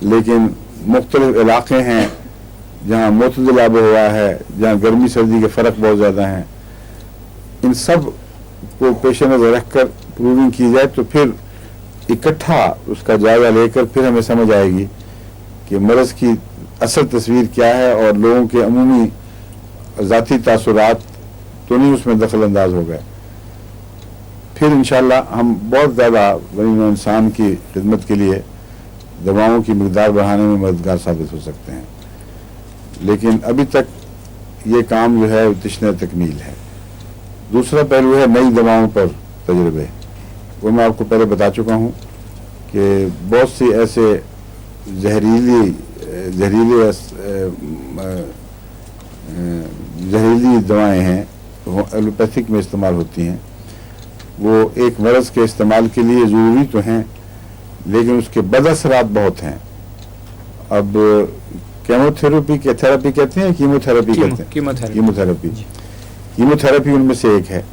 S1: लेकिन मुख्तलिफ इलाके हैं जहाँ मुतदल आब हुआ है, जहाँ गर्मी सर्दी के फ़र्क बहुत ज़्यादा हैं, इन सब को पेश नज़र रख कर प्रूविंग की जाए तो फिर इकट्ठा उसका जायज़ा लेकर फिर हमें समझ आएगी कि मरज़ की असल तस्वीर क्या है और लोगों के अमूमी ज़ाती तासुरात तो नहीं उसमें दखल अंदाज हो गए। फिर इंशाअल्लाह हम बहुत ज़्यादा बनी इंसान की खिदमत के लिए दवाओं की मकदार बढ़ाने में मददगार साबित हो सकते हैं, लेकिन अभी तक ये काम जो है तश्ने तकमील है। दूसरा पहलू है नई दवाओं पर तजुर्बे, वो मैं आपको पहले बता चुका हूँ कि बहुत सी ऐसे जहरीली दवाएं हैं वो एलोपैथिक में इस्तेमाल होती हैं, वो एक मरज़ के इस्तेमाल के लिए ज़रूरी तो हैं लेकिन उसके बदअसरात बहुत हैं। अब केमोथेरेपी के थेरेपी कहते हैं, कीमोथेरेपी कहते हैं, कीमोथेरेपी उनमें से एक है।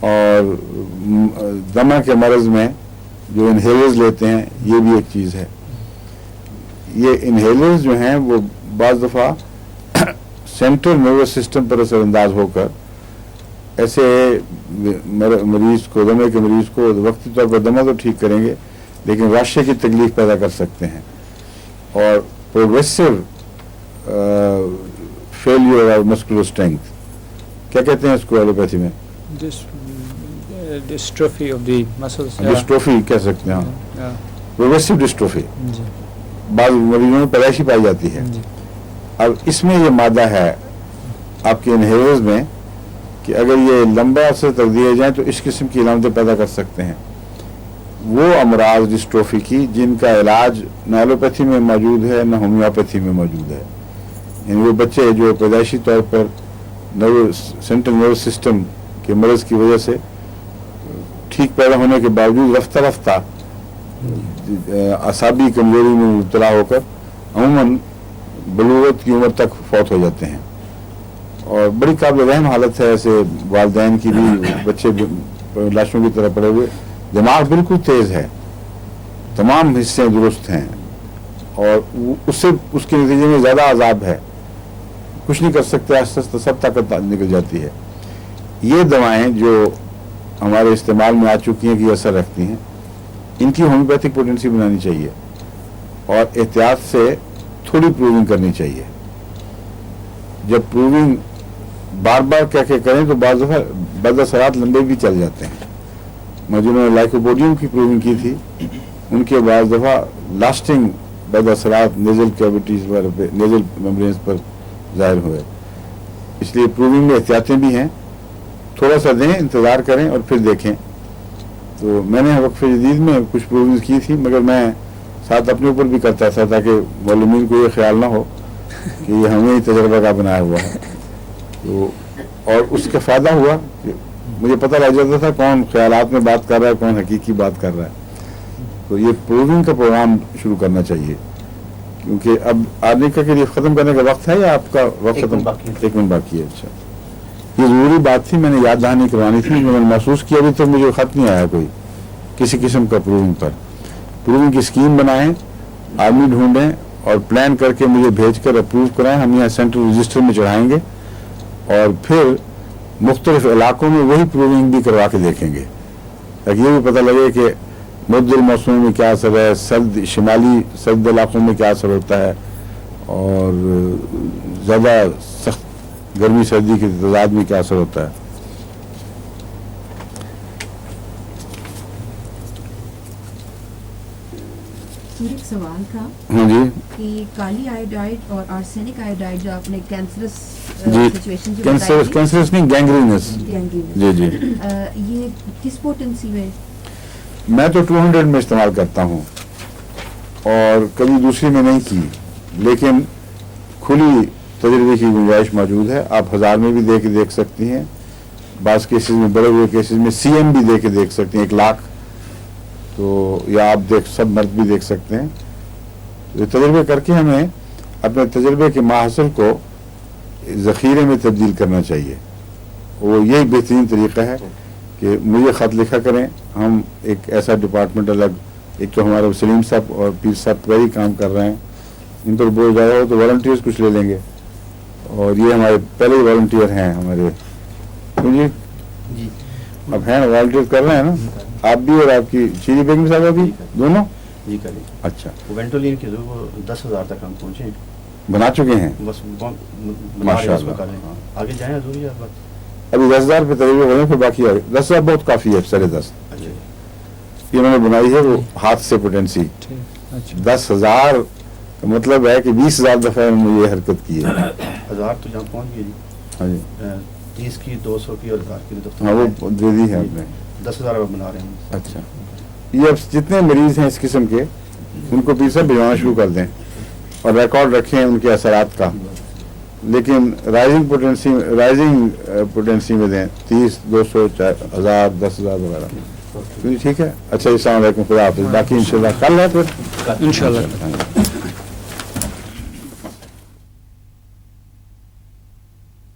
S1: और दमा के मरज़ में जो इनहेलर्स लेते हैं ये भी एक चीज़ है। ये इनहेलर्स जो हैं वो बाज़ दफ़ा सेंट्रल नर्वस सिस्टम पर असरअंदाज होकर ऐसे मरीज़ को, दमे के मरीज़ को वक्ती तौर पर दमा तो ठीक करेंगे लेकिन राशे की तकलीफ पैदा कर सकते हैं और progressive failure of muscular strength, क्या कहते हैं इसको एलोपैथी में?
S2: Dystrophy of the muscles,
S1: dystrophy कह सकते हैं, प्रोग्रेसिव डिस्ट्रोफी बाद मरीजों में पैदाइशी पाई जाती है। अब इसमें ये मादा है आपके इनहेलर्स में कि अगर ये लंबा अरसे तक दिए जाएं तो इस किस्म की अलामतें पैदा कर सकते हैं। वो अमराज डिस्ट्रोफी की जिनका इलाज न एलोपैथी में मौजूद है न होम्योपैथी में मौजूद है, यानी वो बच्चे जो पैदाइशी तौर पर सेंट्रल नर्वस सिस्टम के मरज़ की वजह से ठीक पैदा होने के बावजूद रफ्ता रफ्ता असाबी कमजोरी में मुब्तला होकर अमूमन बलूगत की उम्र तक फौत हो जाते हैं और बड़ी काबिल रहम हालत है। ऐसे वालिदैन की भी बच्चे लाशों की तरह पड़े हुए, दिमाग बिल्कुल तेज़ है, तमाम हिस्से दुरुस्त हैं और उससे उसके नतीजे में ज़्यादा अजाब है, कुछ नहीं कर सकते, आस्ते सब ताकत निकल जाती है। ये दवाएं जो हमारे इस्तेमाल में आ चुकी हैं कि असर रखती हैं, इनकी होम्योपैथिक पोटेंसी बनानी चाहिए और एहतियात से थोड़ी प्रूविंग करनी चाहिए। जब प्रूविंग बार बार क्या क्या करें तो बाज़ दफ़ा बदअसरात लंबे भी चल जाते हैं। जिन्होंने लाइकोपोडियम की प्रूविंग की थी उनके बाज़ दफ़ा लास्टिंग बदअसरात नेज़ल कैविटीज़ पर, नेज़ल मेम्ब्रेन्स पर ज़ाहिर हुए। इसलिए प्रूविंग में एहतियातें भी हैं, थोड़ा सा दें, इंतज़ार करें और फिर देखें। तो मैंने वक्फ़े जदीद में कुछ प्रूविंग की थी मगर मैं साथ अपने ऊपर भी करता था ताकि मालूमीन को ये ख्याल ना हो कि ये हमें ही तजर्बा का बनाया हुआ है। तो और उसका फ़ायदा हुआ कि मुझे पता लग जाता था कौन ख्यालात में बात कर रहा है, कौन हकीकी बात कर रहा है। तो ये प्रूविंग का प्रोग्राम शुरू करना चाहिए क्योंकि अब आदमी का के लिए ख़त्म करने का वक्त है या आपका वक्त ख़त्म? 1 मिनट बाकी है। अच्छा, ये ज़रूरी बात थी, मैंने याद दहानी करवानी थी, मैंने महसूस किया अभी तक मुझे ख़त नहीं आया कोई किसी किस्म का प्रूविंग पर। प्रूविंग की स्कीम बनाएं, आदमी ढूंढें और प्लान करके मुझे भेज कर अप्रूव कराएं, हम यहाँ सेंट्रल रजिस्टर में चढ़ाएंगे और फिर मुख्तलिफ इलाकों में वही प्रूविंग भी करवा के देखेंगे ताकि ये भी पता लगे कि मुद्दल मौसम में क्या असर है, सर्द शिमाली सर्द इलाकों में क्या असर होता है और ज़्यादा सख्त गर्मी सर्दी के तजाद में क्या असर होता है।
S4: एक सवाल था
S1: हाँ जी,
S4: कि काली आयोडाइड और आर्सेनिक आयोडाइड जो आपने कैंसरस
S1: जी,
S4: सिचुएशन जो
S1: कैंसरस नहीं, गैंग्रीनस। जी जी,
S4: ये किस पोटेंसी में?
S1: मैं तो 200 में इस्तेमाल करता हूँ और कभी दूसरी में नहीं की, लेकिन खुली तजर्बे की गुंजाइश मौजूद है। आप 1000 में भी दे के देख सकती हैं, बाज़ केसेस में, बड़े हुए केसेस में CM भी दे के देख सकती हैं, 1 लाख। तो या आप सब मर्द भी देख सकते हैं। तो तजर्बे करके हमें अपने तजर्बे के माहसल को ज़ख़ीरे में तब्दील करना चाहिए। वो यही बेहतरीन तरीका है कि मुझे ख़त लिखा करें, हम एक ऐसा डिपार्टमेंट अलग, एक तो हमारे सलीम साहब और पीर साहब कई काम कर रहे हैं, इन पर बोझ ज़्यादा हो तो वॉलंटियर्स कुछ ले लेंगे, और ये हमारे पहले ही वॉलंटियर हैं हमारे जी
S6: जी
S1: अब हैं वॉलंटियर कर रहे हैं ना, आप भी और आपकी शीरी बेगम साहब भी दोनों।
S6: जी करें।
S1: अच्छा,
S6: वो वेंटोलिन के जो वो 10,000 तक हम पहुँचे,
S1: बना चुके हैं
S6: बस
S1: माशाअल्लाह।
S6: कर लें, आगे जाएँ जरूरी है बात।
S1: अभी 10,000 पे तरीके हो रहे हैं, फिर बाकी 10,000 बहुत काफ़ी है, 10.5
S6: अच्छा
S1: ये उन्होंने बनाई है वो हाथ से पोटेंसी।
S2: ठीक अच्छा
S1: 10,000 का मतलब है कि 20,000 दफ़ा उन्होंने ये हरकत की है।
S6: 1000 तो जहाँ पहुँच गई जी,
S1: हाँ जी,
S6: 30 की 200 की और 1000 की तो
S1: हाँ वो दे दी है आपने।
S6: 10,000 बना रहे हैं।
S1: अच्छा, ये अब जितने मरीज हैं इस किस्म के, उनको पीछे भिजवाना शुरू कर दें और रिकॉर्ड रखें उनके असरात का, लेकिन राइजिंग पोटेंसी में दें 30, 200, 1000, 10,000 वगैरह। ठीक है, अच्छा, अस्सलाम वालेकुम, खुदा हाफिज़। बाकी इंशाल्लाह कल है फिर
S2: इंशाल्लाह।